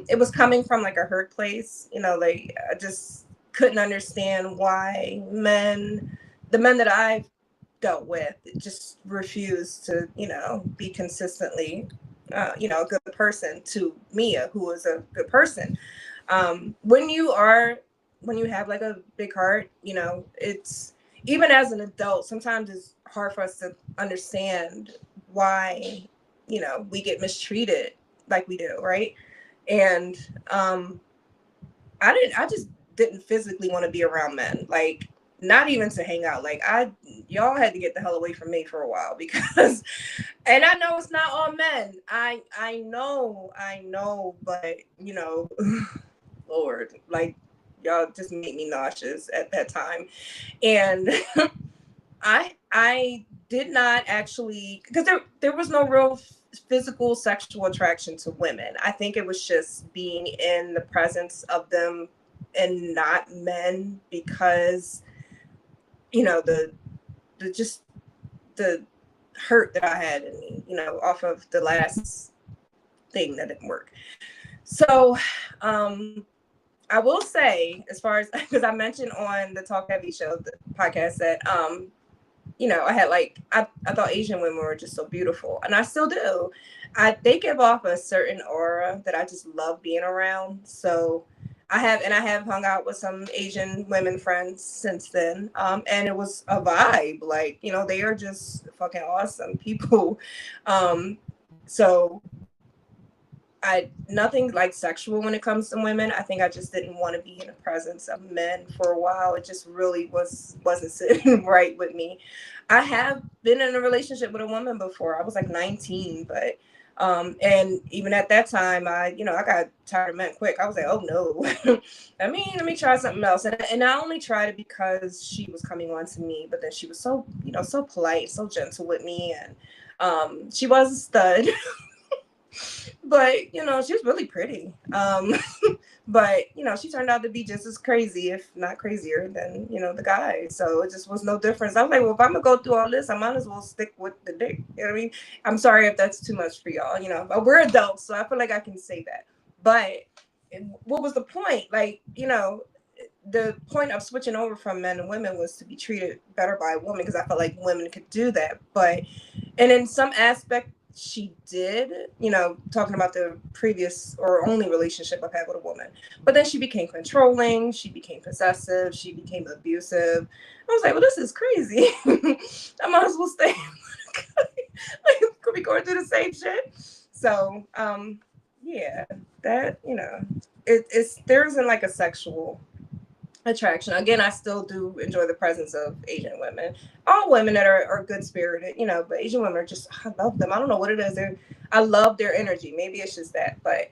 S2: it was coming from like a hurt place. Like I just couldn't understand why the men that I've dealt with, just refused to, be consistently, a good person to Mia, who was a good person. When when you have like a big heart, it's even as an adult, sometimes it's hard for us to understand why, we get mistreated like we do, right? And um, I just didn't physically want to be around men, like not even to hang out. Like y'all had to get the hell away from me for a while because, and I know it's not all men. I know, but Lord, like y'all just made me nauseous at that time. And I did not actually, because there was no real physical sexual attraction to women. I think it was just being in the presence of them and not men, because the just the hurt that I had in me, off of the last thing that didn't work. So, um, I will say, as far as because I mentioned on the Talk Heavy show, the podcast, that I had like I thought Asian women were just so beautiful, and I still do. They give off a certain aura that I just love being around. So I have hung out with some Asian women friends since then, and it was a vibe. Like they are just fucking awesome people. Um, so I nothing like sexual when it comes to women. I think I just didn't want to be in the presence of men for a while. It just really wasn't sitting right with me. I have been in a relationship with a woman before. I was like 19, but And even at that time, I got tired of men quick. I was like, oh no, let me try something else. And I only tried it because she was coming on to me, but then she was so, so polite, so gentle with me. And she was a stud, but she was really pretty. But she turned out to be just as crazy, if not crazier, than the guy. So it just was no difference. I was like, well, if I'm gonna go through all this, I might as well stick with the dick. You know what I mean? I'm sorry if that's too much for y'all. But we're adults, so I feel like I can say that. But what was the point? Like, the point of switching over from men and women was to be treated better by a woman, because I felt like women could do that. But and in some aspect she did, talking about the previous or only relationship I've had with a woman. But then she became controlling, she became possessive, she became abusive. I was like, well, this is crazy. I might as well stay. Like, could be going through the same shit. So, yeah, that, it's there isn't like a sexual attraction. Again, I still do enjoy the presence of Asian women. All women that are good spirited, but Asian women are just, I love them. I don't know what it is. I love their energy. Maybe it's just that, but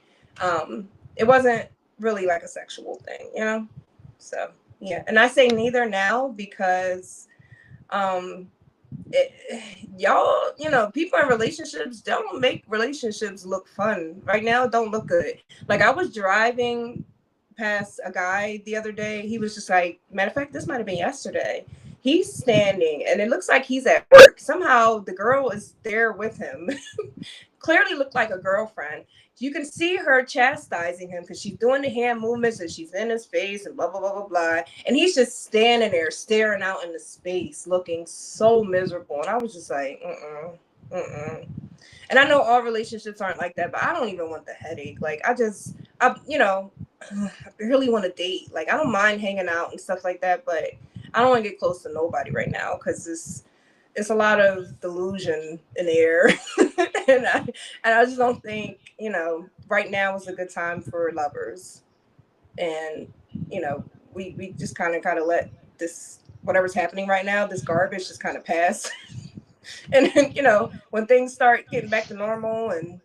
S2: it wasn't really like a sexual thing. So yeah, and I say neither now because um it, y'all, people in relationships don't make relationships look fun right now. Don't look good. Like, I was driving past a guy the other day. He was just like, matter of fact, this might have been yesterday. He's standing and it looks like he's at work. Somehow the girl is there with him. Clearly looked like a girlfriend. You can see her chastising him because she's doing the hand movements and she's in his face and blah blah blah blah blah. And he's just standing there staring out into space, looking so miserable. And I was just like, And I know all relationships aren't like that, but I don't even want the headache. Like, I barely want to date. Like, I don't mind hanging out and stuff like that, but I don't want to get close to nobody right now because it's a lot of delusion in the air. and I and I just don't think, right now is a good time for lovers. And, we just kind of let this, whatever's happening right now, this garbage just kind of pass. And then, when things start getting back to normal and,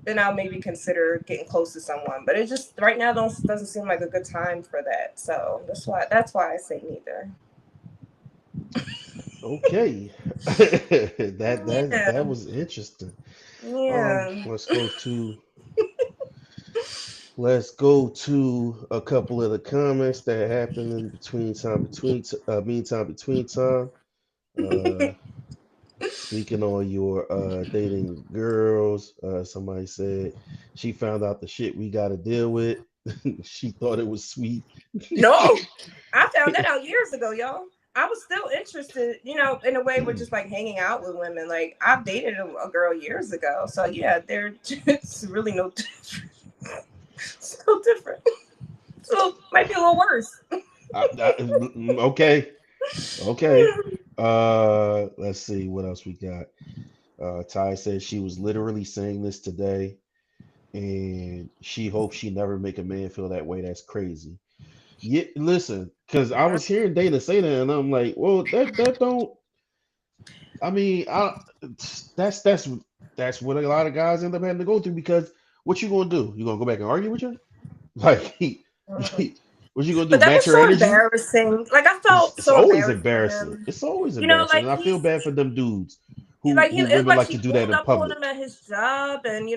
S2: then I'll maybe consider getting close to someone. But it just right now don't doesn't seem like a good time for that. So that's why I say neither.
S1: Okay. That
S2: Yeah.
S1: was interesting.
S2: Yeah.
S1: Let's go to a couple of the comments that happened in between time. Uh, Speaking on your dating girls, somebody said she found out the shit we got to deal with. She thought it was sweet.
S2: No, I found that out years ago, y'all. I was still interested, in a way we're just like hanging out with women. Like, I've dated a girl years ago. So yeah, they're it's really no different. So different. So might be a little worse.
S1: Okay, okay. Let's see what else we got. Ty said she was literally saying this today, and she hopes she never make a man feel that way. That's crazy. Yeah, listen, because I was hearing Dana say that, and I'm like, well, that don't. I mean, that's that's that's what a lot of guys end up having to go through because what you gonna do? You gonna go back and argue with her? Like, what you gonna do?
S2: But that
S1: Match
S2: was
S1: her
S2: so
S1: energy?
S2: embarrassing. Like, I
S1: It's,
S2: felt
S1: it's
S2: so
S1: always
S2: embarrassed for
S1: embarrassing.
S2: him.
S1: It's always embarrassing,
S2: Like,
S1: and I feel bad for them dudes
S2: like
S1: who
S2: it was
S1: women
S2: like
S1: like
S2: she
S1: to do that
S2: pulled
S1: in
S2: up on him
S1: public.
S2: at his job, and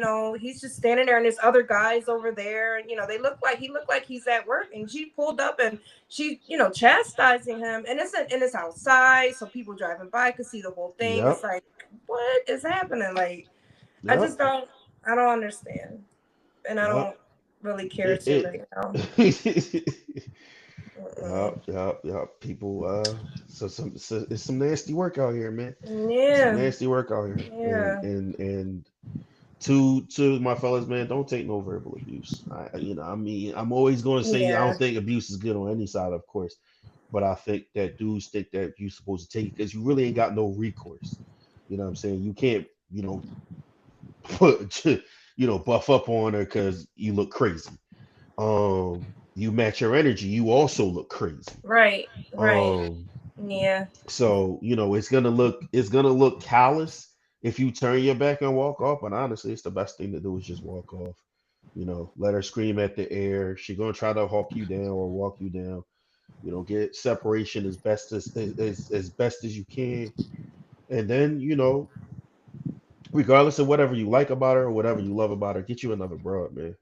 S2: he's just standing there, and there's other guys over there, and he looked like he's at work, and she pulled up, and she chastising him, and it's outside, so people driving by could see the whole thing. It's
S1: Yep,
S2: like, what is happening? Like, I
S1: yep,
S2: just I don't understand, and I
S1: yep.
S2: don't really care to
S1: It,
S2: right now.
S1: it
S2: Mm-mm.
S1: yep. People, so it's some nasty work out here, man. Some
S2: Yeah,
S1: nasty work out here, and
S2: yeah,
S1: to my fellas, man, don't take no verbal abuse. I mean, I'm always going to say I
S2: yeah.
S1: don't think abuse is good on any side, of course, but I think that dudes think that you're supposed to take it because you really ain't got no recourse. You know what I'm saying? You can't, put, buff up on her because you look crazy. You match your energy, you also look crazy.
S2: Right, right.
S1: Um,
S2: Yeah,
S1: so it's gonna look callous, if you turn your back and walk off, but honestly, it's the best thing to do is just walk off. Let her scream at the air. She gonna try to hawk you down or walk you down. Get separation as best as best as you can, and then regardless of whatever you like about her or whatever you love about her, get you another broad, man.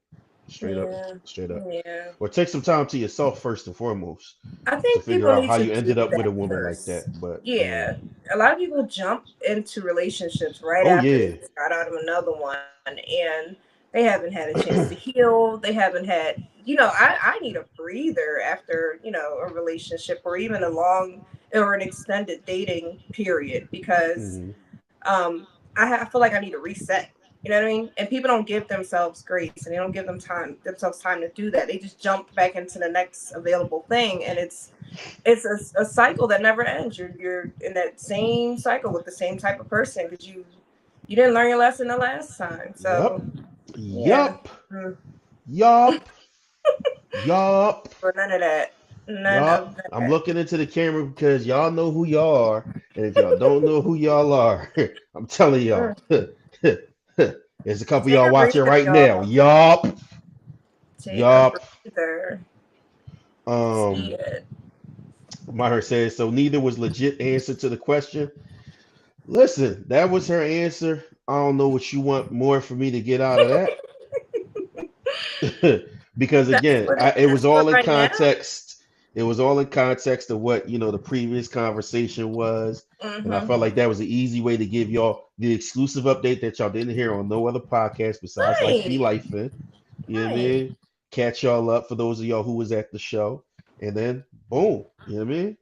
S1: Straight up,
S2: Yeah,
S1: straight up.
S2: yeah.
S1: Or take some time to yourself first and foremost
S2: I
S1: to
S2: think
S1: figure
S2: people
S1: out
S2: need
S1: how
S2: to
S1: you
S2: do
S1: ended up with a
S2: that
S1: woman like
S2: first.
S1: that. But yeah.
S2: Yeah, a lot of people jump into relationships right
S1: Oh
S2: after they
S1: yeah.
S2: just got out of another one, and they haven't had a chance to heal. They haven't had, I need a breather after a relationship or even a long or an extended dating period because
S1: Hmm.
S2: I feel like I need a reset. You know what I mean? And people don't give themselves grace, and they don't give themselves time to do that. They just jump back into the next available thing, and it's a cycle that never ends. You're in that same cycle with the same type of person because you didn't learn your lesson the last time. So
S1: Yep.
S2: yeah,
S1: Yup.
S2: mm,
S1: Yup. Yup.
S2: for none of that, none of
S1: Yup. I'm
S2: that.
S1: looking into the camera because y'all know who y'all are. And if y'all don't know who y'all are, I'm telling
S2: Mm.
S1: y'all. There's a couple
S2: Take
S1: y'all
S2: a
S1: watching
S2: breather,
S1: right now.
S2: y'all.
S1: Yup.
S2: Take a
S1: Yup.
S2: breather. See
S1: Um,
S2: it.
S1: Maher says, so neither was legit answer to the question. Listen, that was her answer. I don't know what you want more for me to get out of that. Because
S2: That's
S1: again,
S2: what it
S1: it
S2: is
S1: was
S2: for
S1: all in
S2: right now.
S1: context. It was all in context of what the previous conversation was, and I
S2: Mm-hmm.
S1: felt like that was an easy way to give y'all the exclusive update that y'all didn't hear on no other podcast besides Life Be
S2: Right,
S1: Life. You know what I
S2: right.
S1: mean? Catch y'all up for those of y'all who was at the show, and then boom. You know what I mean?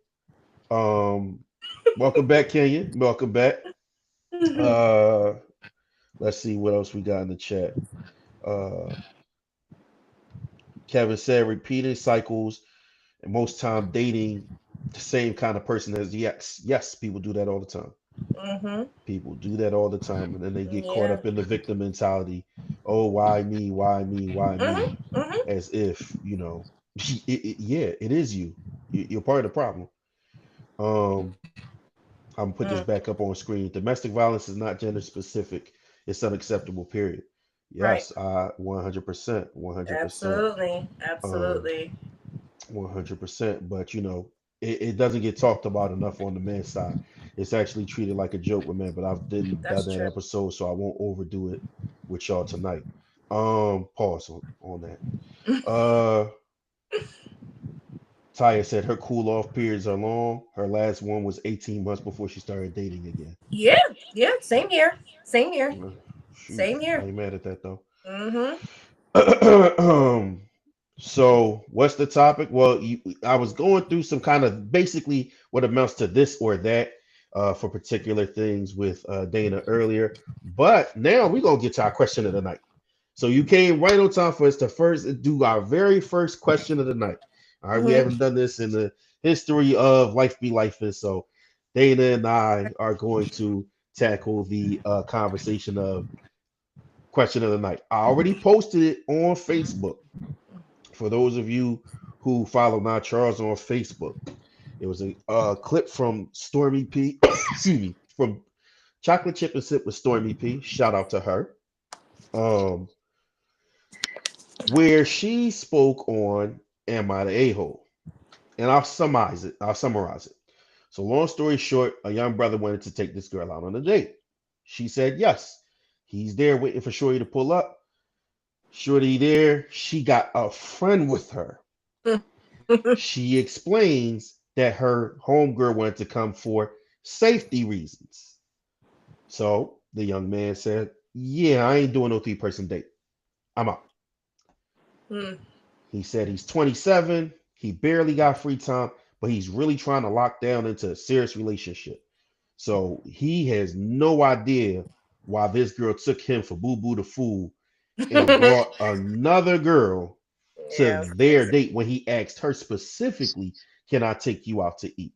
S1: Welcome back, Kenya. Welcome back. Uh, let's see what else we got in the chat. Uh, Kevin said repeating cycles and most time dating the same kind of person as the ex. Yes, people do that all the time.
S2: Mm-hmm.
S1: People do that all the time, and then they get caught
S2: Yeah.
S1: up in the victim mentality. Oh, why me? Why me? Why me?
S2: Mm-hmm. Mm-hmm.
S1: As if yeah, it is you. You're part of the problem. Um, I'm gonna put this
S2: Mm.
S1: back up on screen. Domestic violence is not gender specific. It's unacceptable. Period.
S2: Right.
S1: Yes, I 100%, 100%.
S2: Absolutely.
S1: Um,
S2: Absolutely.
S1: 100%. But it doesn't get talked about enough on the men's side. It's actually treated like a joke with men. But I've didn't done
S2: That's
S1: that
S2: true.
S1: episode, so I won't overdo it with y'all tonight. Pause on that. Uh, Taya said her cool off periods are long. Her last one was 18 months before she started dating again.
S2: Yeah. Yeah. Same here. Same here.
S1: Uh, Shoot,
S2: Same
S1: I
S2: here.
S1: ain't mad at that though.
S2: Mm-hmm.
S1: um, so what's the topic? Well, I was going through some kind of basically what amounts to this or that for particular things with Dana earlier, but now we're gonna get to our question of the night. So you came right on time for us to first do our very first question of the night. All right, we
S2: Mm-hmm.
S1: haven't done this in the history of Life Be Life, and so Dana and I are going to tackle the conversation of question of the night. I already posted it on Facebook. For those of you who follow Not Charles on Facebook, it was a clip from Stormy P. Excuse me, from Chocolate Chip and Sip with Stormy P. Shout out to her. Um, where she spoke on "Am I the A-hole?" And I'll summarize it. So, long story short, a young brother wanted to take this girl out on a date. She said yes. He's there waiting for Shorty to pull up. Shorty there, she got a friend with her. She explains that her homegirl wanted to come for safety reasons. So the young man said, yeah, I ain't doing no three-person date. I'm out.
S2: Mm.
S1: He said he's 27. He barely got free time, but he's really trying to lock down into a serious relationship. So he has no idea why this girl took him for boo boo the fool and brought another girl to
S2: Yeah, it's
S1: their
S2: crazy.
S1: date when he asked her specifically, can I take you out to eat?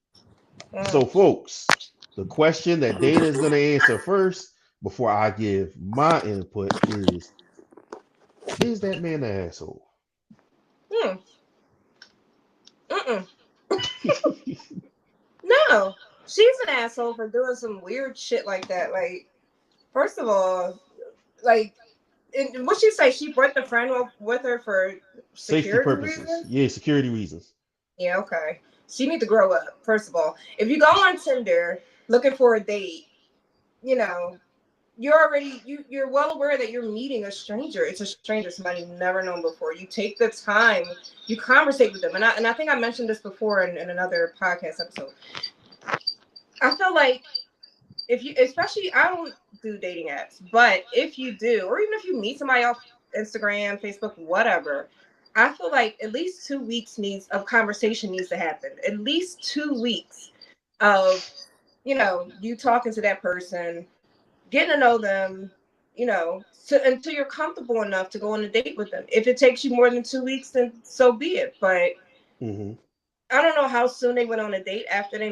S2: Mm.
S1: So, folks, the question that Dana is going to answer first before I give my input is that man an asshole?
S2: Mm. Mm-mm. No, she's an asshole for doing some weird shit like that. Like, First of all, like, what she say? She brought the friend with her for
S1: Safety
S2: security
S1: purposes.
S2: reasons.
S1: Yeah, security reasons.
S2: Yeah, okay. She need to grow up. First of all, if you go on Tinder looking for a date, you know, you're well aware that you're meeting a stranger. It's a stranger, somebody you've never known before. You take the time, you conversate with them, and I think I mentioned this before in another podcast episode. I feel like if you, especially, I don't do dating apps, but if you do, or even if you meet somebody off Instagram, Facebook, whatever, I feel like at least 2 weeks needs of conversation needs to happen. At least 2 weeks of, you talking to that person, getting to know them, until you're comfortable enough to go on a date with them. If it takes you more than 2 weeks, then so be it. But
S1: Mm-hmm.
S2: I don't know how soon they went on a date after they,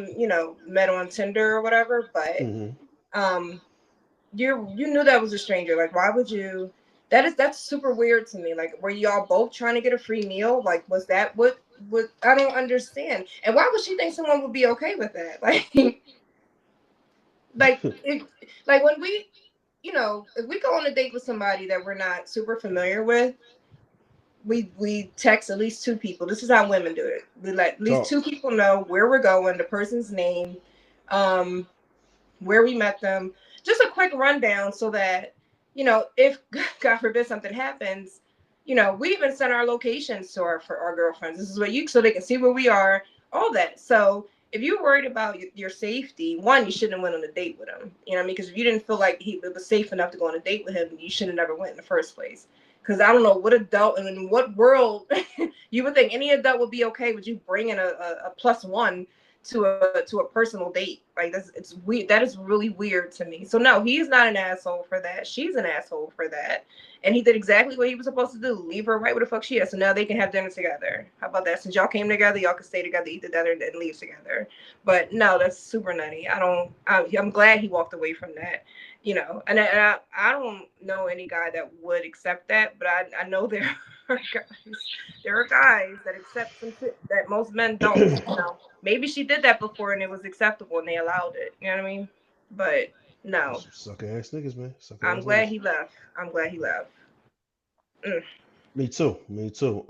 S2: met on Tinder or whatever. But
S1: Mm-hmm.
S2: um, you knew that was a stranger. Like, why would you? That's super weird to me. Like, were y'all both trying to get a free meal? Like, was that what? I don't understand. And why would she think someone would be okay with that? Like if like when we, if we go on a date with somebody that we're not super familiar with, we text at least two people. This is how women do it. We let at least
S1: Talk.
S2: two people know where we're going, the person's name, um, where we met them, just a quick rundown so that, if God forbid something happens, we even send our locations to our girlfriends. This is what you, so they can see where we are, all that. So if you're worried about your safety, one, you shouldn't have went on a date with him. You know what I mean? Because if you didn't feel like he it was safe enough to go on a date with him, you should have never went in the first place. Because I don't know what adult and in what world you would think any adult would be okay with you bringing a plus one to a personal date. Like, it's weird. That is really weird to me. So no, he's not an asshole for that. She's an asshole for that. And he did exactly what he was supposed to do. Leave her right where the fuck she is. So now they can have dinner together. How about that? Since y'all came together, y'all can stay together, eat together, and leave together. But no, that's super nutty. I'm glad he walked away from that. And I don't know any guy that would accept that, but I know there are guys. There are guys that accept some shit that most men don't. Maybe she did that before and it was acceptable and they allowed it. You know what I mean? But no,
S1: Some sucker ass niggas, man. Sucker
S2: I'm
S1: ass
S2: glad
S1: niggas.
S2: he left. I'm glad he left. Mm.
S1: Me too. Me too.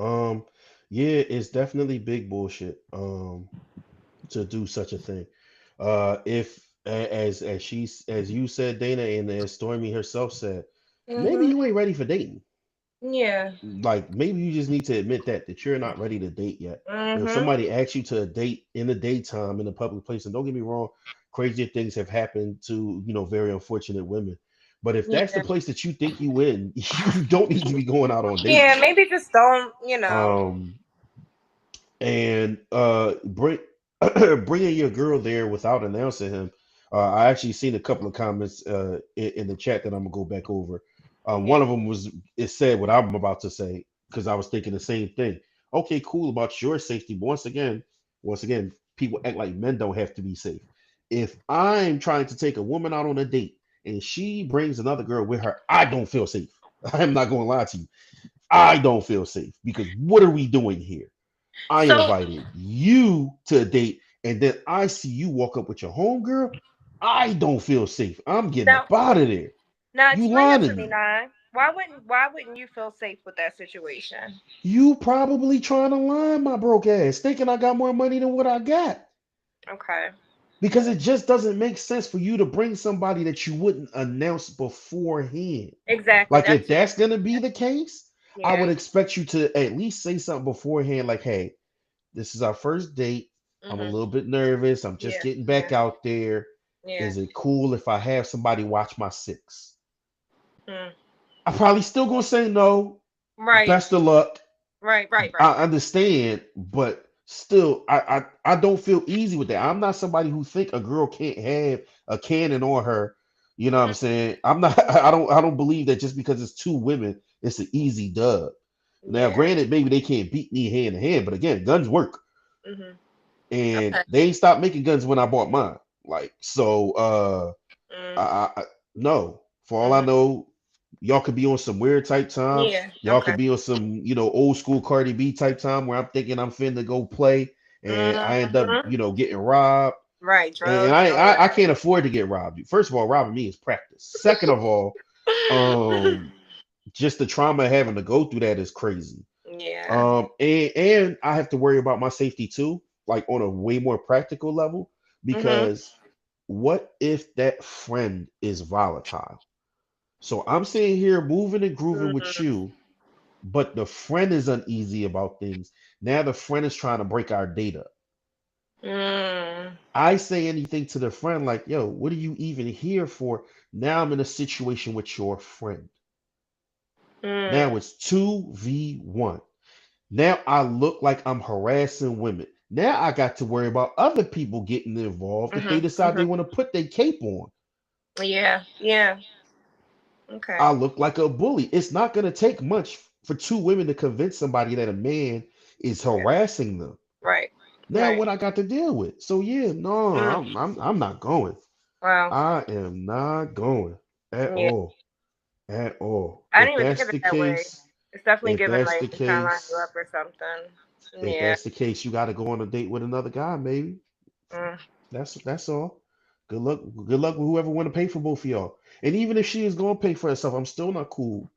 S1: Yeah, it's definitely big bullshit. To do such a thing. If as you said, Dana, and as Stormy herself said, maybe
S2: Mhm.
S1: you ain't ready for dating.
S2: Yeah.
S1: Like maybe you just need to admit that you're not ready to date yet. If
S2: Mhm.
S1: somebody asks you to date in the daytime in a public place, and don't get me wrong, crazier things have happened to very unfortunate women. But if that's the
S2: Yeah.
S1: place that you think you in, you don't need to be going out on
S2: Yeah.
S1: dates.
S2: Maybe just don't.
S1: Um, and bring bringing your girl there without announcing him. I actually seen a couple of comments in the chat that I'm gonna go back over.
S2: Yeah.
S1: One of them was it said what I'm about to say because I was thinking the same thing. Okay, cool about your safety, but once again, people act like men don't have to be safe. If I'm trying to take a woman out on a date and she brings another girl with her, I don't feel safe. I'm not going to lie to you. I don't feel safe because what are we doing here? I
S2: So
S1: invited you to a date, and then I see you walk up with your homegirl. I don't feel safe. I'm getting
S2: now,
S1: up out of there.
S2: now
S1: You
S2: explain
S1: lying
S2: that
S1: to
S2: to me,
S1: me.
S2: Nine. Why wouldn't you feel safe with that situation?
S1: You probably trying to lie my broke ass, thinking I got more money than what I got.
S2: Okay.
S1: Because it just doesn't make sense for you to bring somebody that you wouldn't announce beforehand.
S2: Exactly.
S1: Like if
S2: That's it.
S1: that's gonna be the case, I would
S2: Yeah.
S1: expect you to at least say something beforehand, like, "Hey, this is our first date. I'm a
S2: Mhm.
S1: little bit nervous. I'm just
S2: Yeah.
S1: getting back
S2: Yeah.
S1: out there.
S2: Yeah.
S1: Is it cool if I have somebody watch my six?"
S2: Mm.
S1: I'm probably still gonna say no.
S2: Right.
S1: Best of luck.
S2: Right. Right. Right.
S1: I
S2: Right.
S1: understand, but still, I don't feel easy with that. I'm not somebody who think a girl can't have a cannon on her. You know what I'm
S2: Mhm.
S1: saying? I'm not. I don't believe that just because it's two women, it's an easy dub. Now,
S2: Yeah.
S1: granted, maybe they can't beat me hand to hand, but again, guns work.
S2: Mhm.
S1: And
S2: Okay.
S1: they ain't stopped making guns when I bought mine. Like so,
S2: Mm.
S1: I no. For all I
S2: Mhm.
S1: know, y'all could be on some weird type time.
S2: Yeah.
S1: Y'all
S2: Okay.
S1: could be on some old school Cardi B type time where I'm thinking I'm finna go play and I end up
S2: Mhm.
S1: getting robbed.
S2: Right.
S1: And
S2: Drugs and all of
S1: I
S2: that.
S1: can't afford to get robbed. First of all, robbing me is practice. Second of all, um, just the trauma of having to go through that is crazy.
S2: Yeah.
S1: And I have to worry about my safety too, like on a way more practical level,
S2: Mhm.
S1: because what if that friend is volatile? So I'm sitting here moving and grooving with
S2: Mm,
S1: you, but the friend is uneasy about things. Now the friend is trying to break our data.
S2: mm,
S1: I say anything to the friend like, yo, what are you even here for? Now I'm in a situation with your friend. Now
S2: mm,
S1: it's 2v1. Now I look like I'm harassing women. Now I got to worry about other people getting involved if they
S2: mhm,
S1: decide they
S2: mhm.
S1: want to put their cape on.
S2: Yeah. Yeah.
S1: I
S2: Okay.
S1: look like a bully. It's not going to take much for two women to convince somebody that a man is
S2: Yeah.
S1: harassing them.
S2: Right.
S1: Now
S2: Right.
S1: what I got to deal with? So yeah, no,
S2: Mm,
S1: I'm not going.
S2: wow.
S1: I am not going at
S2: Yeah.
S1: all. At all.
S2: I didn't even think of it that way. It's definitely
S1: If
S2: given
S1: that's
S2: like
S1: the
S2: they're trying to line you
S1: case,
S2: up or something.
S1: if
S2: Yeah.
S1: that's the case, you got to go on a date with another guy, maybe.
S2: Mm.
S1: That's all. Good luck. Good luck with whoever want to pay for both of y'all. And even if she is going to pay for herself, I'm still not cool.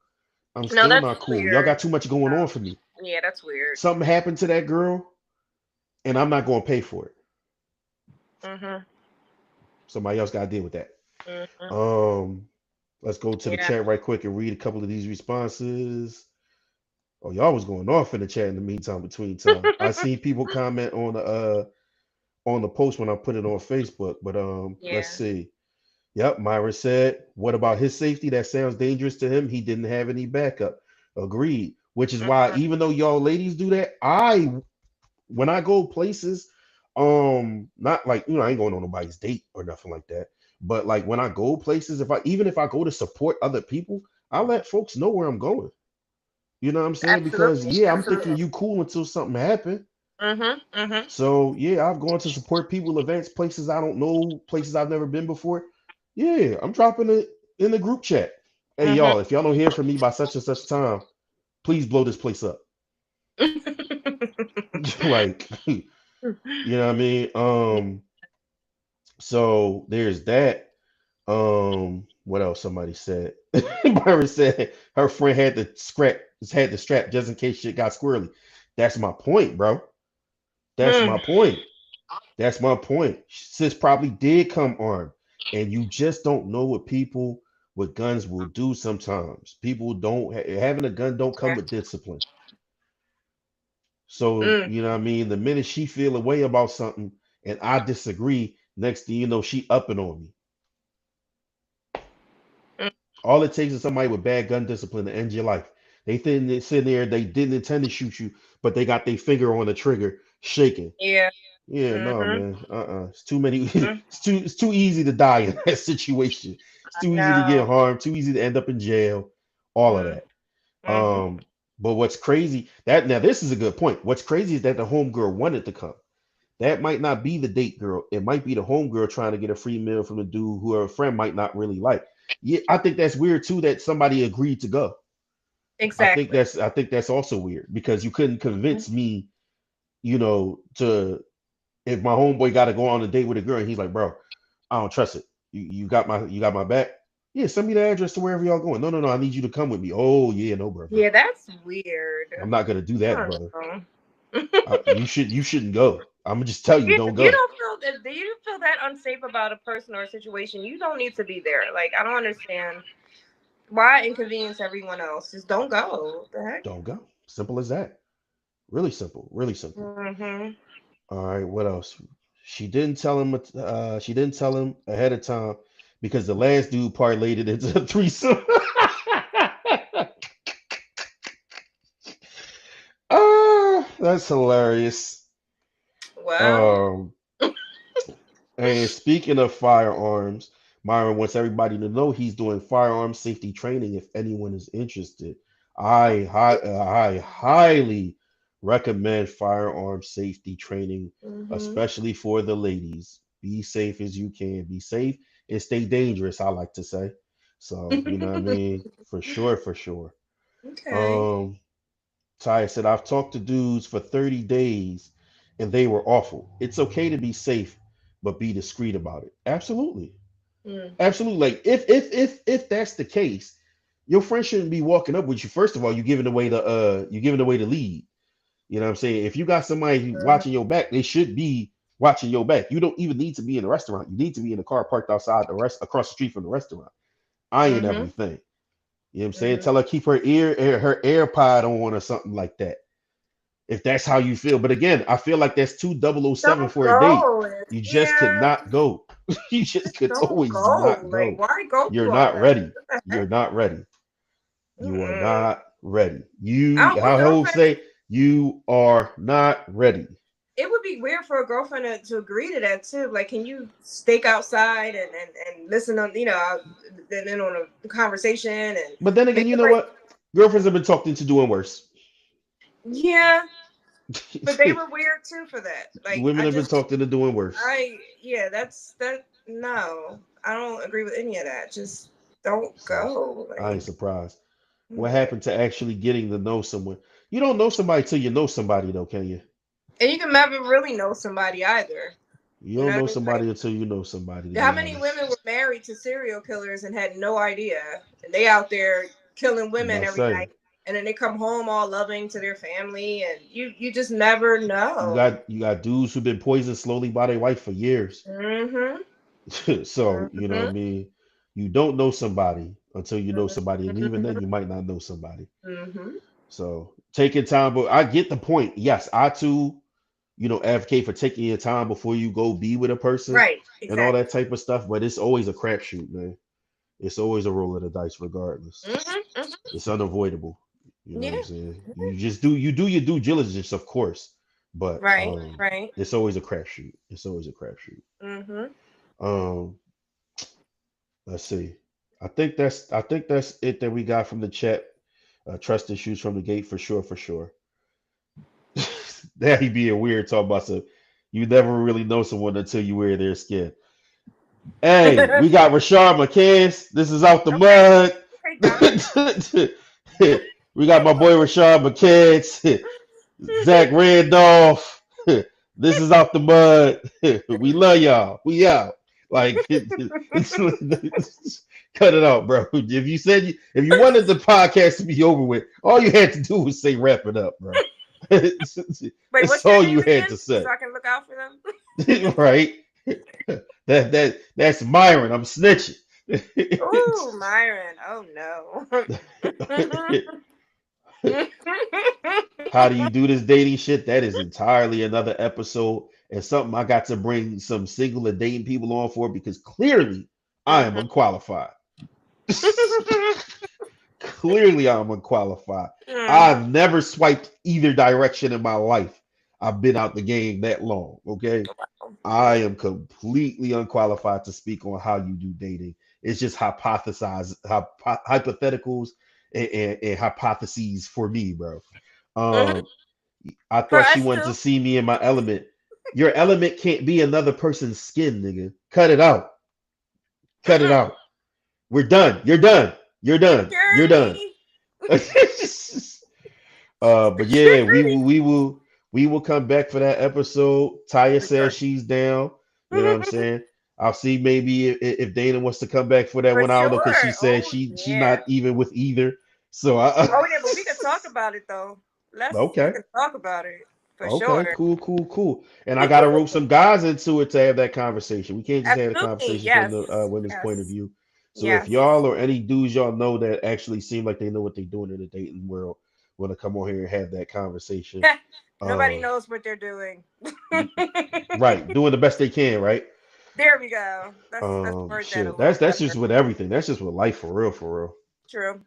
S1: I'm
S2: No,
S1: still
S2: that's
S1: not cool. Y'all
S2: weird.
S1: got too much going on for me.
S2: Yeah, that's weird.
S1: Something happened to that girl, and I'm not going to pay for it.
S2: Mhm.
S1: Somebody else got to deal with that.
S2: Mhm.
S1: Um, let's go to the
S2: Yeah.
S1: chat right quick and read a couple of these responses. Oh, y'all was going off in the chat in the meantime. Between time, I seen people comment on the post when I put it on Facebook. But let's
S2: Yeah.
S1: see. Yep, Myra said, what about his safety? That sounds dangerous to him. He didn't have any backup. Agreed. Which is why,
S2: Mhm.
S1: even though y'all ladies do that, when I go places, not like, I ain't going on nobody's date or nothing like that. But like when I go places, if I go to support other people, I let folks know where I'm going. You know what I'm saying? Because
S2: Absolutely.
S1: yeah, I'm thinking
S2: Absolutely.
S1: you cool until something happened.
S2: Mhm. Mhm.
S1: So yeah, I've gone to support people, events, places I don't know, places I've never been before. Yeah, I'm dropping it in the group chat. Hey
S2: Mhm.
S1: y'all, if y'all don't hear from me by such and such time, please blow this place up. Like, you know what I mean? So there's that. What else somebody said? Byron said her friend had the strap just in case shit got squirrely. That's my point, bro. That's my
S2: Hmm.
S1: point. That's my point. Sis probably did come armed, and you just don't know what people with guns will do sometimes. People don't having a gun don't come
S2: Yeah.
S1: with discipline. So
S2: Mm.
S1: you know what I mean. The minute she feel a way about something, and I disagree, next thing you know, she upping on me.
S2: Mm.
S1: All it takes is somebody with bad gun discipline to end your life. They sit there, they didn't intend to shoot you, but they got their finger on the trigger, shaking.
S2: Yeah.
S1: Yeah, no,
S2: Mhm.
S1: man. It's too many.
S2: Mm.
S1: It's too easy to die in that situation. It's
S2: I
S1: too easy to get
S2: know.
S1: harmed. Too easy to end up in jail. All of
S2: Mm.
S1: that.
S2: Mhm.
S1: But what's crazy that now this is a good point. What's crazy is that the homegirl wanted to come. That might not be the date girl. It might be the homegirl trying to get a free meal from the dude who her friend might not really like. Yeah, I think that's weird too that somebody agreed to go.
S2: Exactly.
S1: I think that's also weird because you couldn't
S2: Mhm.
S1: convince me, to if my homeboy got to go on a date with a girl and he's like, bro, I don't trust it. You got my back. Yeah, send me the address to wherever y'all going. No, no, no. I need you to come with me. Oh yeah, no, brother.
S2: Yeah, that's weird.
S1: I'm not gonna do
S2: I
S1: that,
S2: don't
S1: brother.
S2: know.
S1: You shouldn't go. I'm gonna just tell you,
S2: If
S1: don't
S2: you
S1: go.
S2: don't feel that, you feel that unsafe about a person or a situation, you don't need to be there. Like, I don't understand why inconvenience everyone else. Just don't go. What the heck?
S1: Don't go. Simple as that. Really simple. Really simple.
S2: Mhm.
S1: All right. What else? She didn't tell him. She didn't tell him ahead of time because the last dude parlayed it into a threesome. That's hilarious.
S2: Well.
S1: Um, and speaking of firearms, Myron wants everybody to know he's doing firearm safety training. If anyone is interested, I highly recommend firearm safety training,
S2: Mhm.
S1: especially for the ladies. Be safe as you can. Be safe and stay dangerous. I like to say. So you know what I mean, for sure, for sure.
S2: Okay.
S1: Um, Ty said, I've talked to dudes for 30 days and they were awful. It's okay to be safe, but be discreet about it. Absolutely.
S2: Mm.
S1: Absolutely. Like if that's the case, your friend shouldn't be walking up with you. First of all, you're giving away the lead. You know what I'm saying? If you got somebody watching your back, they should be watching your back. You don't even need to be in the restaurant. You need to be in the car parked outside the rest across the street from the restaurant. Eyeing
S2: Mhm.
S1: everything. You know what I'm saying?
S2: Mhm.
S1: Tell her keep her AirPod on or something like that. If that's how you feel. But again, I feel like that's too 007
S2: Don't
S1: for a date.
S2: go.
S1: You just could
S2: Yeah.
S1: not go. You just could
S2: Don't
S1: always
S2: go.
S1: not
S2: Like,
S1: go.
S2: why go
S1: You're
S2: through all
S1: not
S2: that?
S1: ready.
S2: What the
S1: You're
S2: heck?
S1: not ready. You are
S2: Mm-mm.
S1: not ready.
S2: I
S1: You
S2: don't, what
S1: how hope
S2: girlfriend?
S1: say you are not ready.
S2: It would be weird for a girlfriend to agree to that too. Like, can you stake outside and listen on, then on a conversation and
S1: But then again,
S2: make
S1: you
S2: it
S1: know
S2: like,
S1: what? Girlfriends have been talked into doing worse.
S2: yeah, but they were weird too for that. Like,
S1: Women have been talked into doing worse.
S2: yeah, no, I don't agree with any of that. Just don't
S1: So
S2: go.
S1: I ain't
S2: Like,
S1: surprised. What
S2: yeah.
S1: happened to actually getting to know someone? You don't know somebody till you know somebody, though, can you?
S2: And you can never really know somebody either.
S1: You
S2: You know
S1: don't
S2: what
S1: know
S2: I mean? Like,
S1: somebody until you know somebody, to
S2: how
S1: be
S2: many
S1: honest.
S2: women were married to serial killers and had no idea? And they out there killing
S1: I'm about
S2: women
S1: to
S2: every
S1: say,
S2: night, and then they come home all loving to their family, and you just never know.
S1: you got dudes who've been poisoned slowly by their wife for years.
S2: Mhm.
S1: So, you know what I
S2: Mhm.
S1: mean? You don't know somebody until you know somebody, and even then
S2: Mhm.
S1: you might not know somebody.
S2: Mhm.
S1: So taking time, but I get the point. Yes, I too, advocate for taking your time before you go be with a person
S2: Right.
S1: and all
S2: Exactly.
S1: that type of stuff. But it's always a crapshoot, man. It's always a roll of the dice, regardless.
S2: Mhm. Mhm.
S1: It's unavoidable. You know what I'm
S2: Yeah.
S1: saying? You do your due diligence, of course, but
S2: Right. Right.
S1: it's always a crapshoot. It's always a crapshoot.
S2: Mhm.
S1: Um, let's see. I think that's it that we got from the chat. Trust issues from the gate for sure, for sure. That he being weird talking about some. You never really know someone until you wear their skin. Hey, we got Rashard McCants. This is out the
S2: Okay.
S1: mud.
S2: Okay, Dominic.
S1: We got my boy Rashard McCants. Zach Randolph. This is out the mud. We love y'all. We out. Like cut it out, bro. If you wanted the podcast to be over with, all you had to do was say wrap it up, bro.
S2: Wait,
S1: That's
S2: what's their
S1: all
S2: name
S1: you had
S2: again?
S1: to
S2: So
S1: say.
S2: I can look out for them.
S1: Right? That's Myron. I'm snitching.
S2: Ooh, Myron. Oh no.
S1: How do you do this dating shit? That is entirely another episode and something I got to bring some single and dating people on for because clearly I am
S2: Mhm.
S1: unqualified. Clearly I'm unqualified.
S2: Mhm.
S1: I've never swiped either direction in my life. I've been out the game that long. Okay. I
S2: Yeah.
S1: am completely unqualified to speak on how you do dating. It's just hypotheticals and hypotheses for me, bro.
S2: Mhm.
S1: Um, I
S2: For
S1: thought she
S2: us
S1: wanted to
S2: too.
S1: see me in my element. Your element can't be another person's skin, nigga. Cut it out. Cut it
S2: Mm-mm.
S1: out. We're done. You're done. You're done. You're done.
S2: Security.
S1: But yeah,
S2: Security.
S1: we will come back for that episode. Taya
S2: For
S1: says
S2: sure.
S1: she's down. You know what I'm saying? I'll see maybe if Dana wants to come back for that
S2: For
S1: one. I don't know because she
S2: sure.
S1: said
S2: Oh
S1: she
S2: yeah.
S1: not even with either. So I
S2: Oh yeah, but we could talk about it though. We
S1: okay.
S2: can talk about it for
S1: Okay,
S2: sure.
S1: cool, cool, cool. And I gotta rope some guys into it to have that conversation. We can't just have the
S2: Absolutely.
S1: conversation from the
S2: Yes.
S1: women's point of
S2: Yes.
S1: view. So if
S2: Yes.
S1: y'all or any dudes y'all know that actually seem like they know what they're doing in the dating world, want to come on here and have that conversation.
S2: Nobody
S1: Um,
S2: knows what they're doing.
S1: right, doing the best they can, right?
S2: There we go. Let's word that a
S1: Shit,
S2: little
S1: that's just
S2: better.
S1: with everything. That's just with life for real, for
S2: True.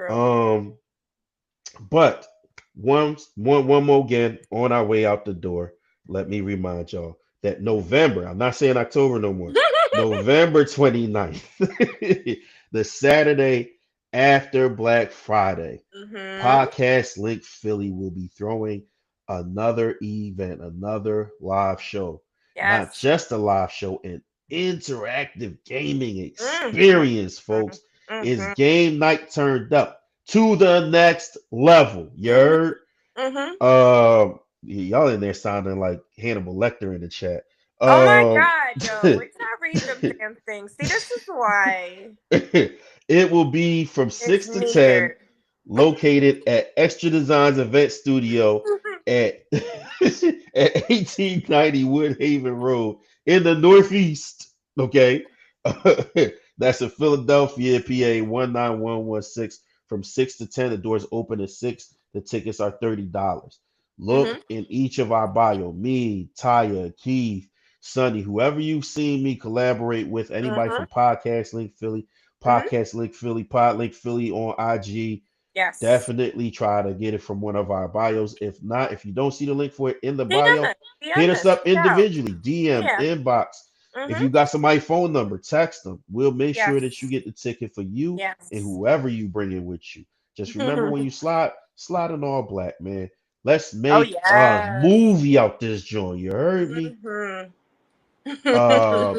S1: real.
S2: True.
S1: But one more again on our way out the door. Let me remind y'all that November, I'm not saying October no more, November 29th, the Saturday after Black Friday,
S2: Mhm.
S1: Podcast Link Philly will be throwing another event, another live show. Not
S2: Yes.
S1: just a live show, an interactive gaming
S2: Mhm.
S1: experience, folks. It's
S2: Mhm.
S1: game night turned up to the next level. You
S2: Mhm.
S1: heard?
S2: Mhm.
S1: Y'all in there sounding like Hannibal Lecter in the chat.
S2: Oh my
S1: Um,
S2: God, yo, wait till I read them damn things. See, this is why
S1: it will be from
S2: it's
S1: 6 to 10,
S2: needed.
S1: located at Extra Designs Event Studio at, at 1890 Woodhaven Road in the Northeast. Okay. That's in Philadelphia, PA 19116. From 6 to 10, the doors open at 6. The tickets are $30.
S2: Mm-hmm.
S1: Look in each of our bio. Me, Taya, Keith, Sonny, whoever you've seen me collaborate with, anybody
S2: Mm-hmm.
S1: from Podcast Link Philly,
S2: Mm-hmm.
S1: Podcast Link Philly, Pod Link Philly on IG.
S2: Yes.
S1: Definitely try to get it from one of our bios. If not, if you don't see the link for it in the
S2: DM
S1: bio,
S2: us.
S1: hit
S2: DM
S1: us
S2: us.
S1: up
S2: Reach out.
S1: individually, DM,
S2: Yeah.
S1: inbox. If
S2: Mm-hmm.
S1: you got somebody's phone number, text them. We'll make sure that you
S2: Yes.
S1: get the ticket for you and
S2: Yes.
S1: whoever you bring in with you. Just remember when you slide, slide in all black, man. Let's
S2: Oh
S1: make a
S2: yes.
S1: movie out this joint. You heard me?
S2: Mm-hmm.
S1: Uh,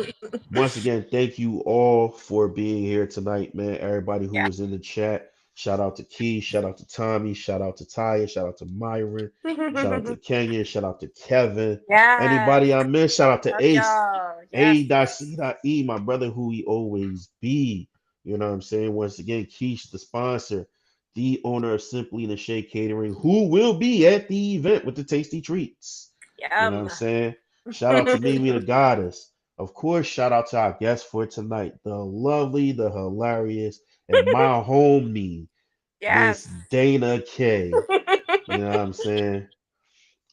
S1: Once again, thank you all for being here tonight, man. Everybody who
S2: Yeah.
S1: was in the chat. Shout out to Key, shout out to Tommy, shout out to Taya, shout out to Myron, shout out to Kenya, shout out to Kevin.
S2: Yes.
S1: Anybody I missed, shout out to
S2: Love
S1: Ace,
S2: y'all. Yes. Yes.
S1: A.C.E, my brother who he always be. You know what I'm saying? Once again, Keish, the sponsor, the owner of Simply the Shade Catering, who will be at the event with the tasty treats. You know what I'm
S2: Yum.
S1: saying? Shout out to Mimi the Goddess. Of course, shout out to our guest for tonight, the lovely, the hilarious, and my homie, Miss
S2: Yes.
S1: Dana K. You know what I'm saying?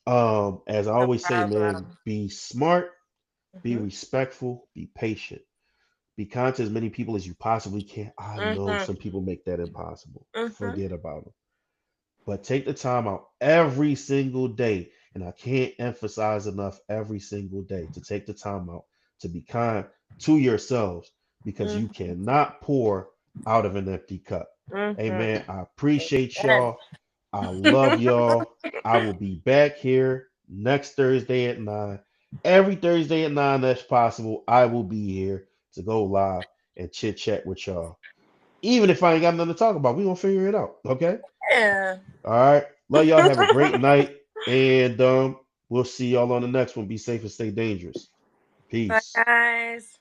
S1: As I
S2: No
S1: always say, man,
S2: problem.
S1: be smart, be
S2: Mm-hmm.
S1: respectful, be patient. Be kind to as many people as you possibly can. I know
S2: Mm-hmm.
S1: some people make that impossible.
S2: Mm-hmm.
S1: Forget about them. But take the time out every single day. And I can't emphasize enough every single day to take the time out to be kind to yourselves because you
S2: Mm-hmm.
S1: cannot pour out of an empty cup.
S2: Mm-hmm.
S1: Amen. I appreciate
S2: Amen.
S1: y'all. I love y'all. I will be back here next Thursday at 9. Every Thursday at 9 that's possible. I will be here to go live and chit chat with y'all. Even if I ain't got nothing to talk about, we gonna figure it out. Okay.
S2: Yeah.
S1: All right. Love y'all. Have a great night. And we'll see y'all on the next one. Be safe and stay dangerous.
S2: Bye,
S1: Peace.
S2: guys.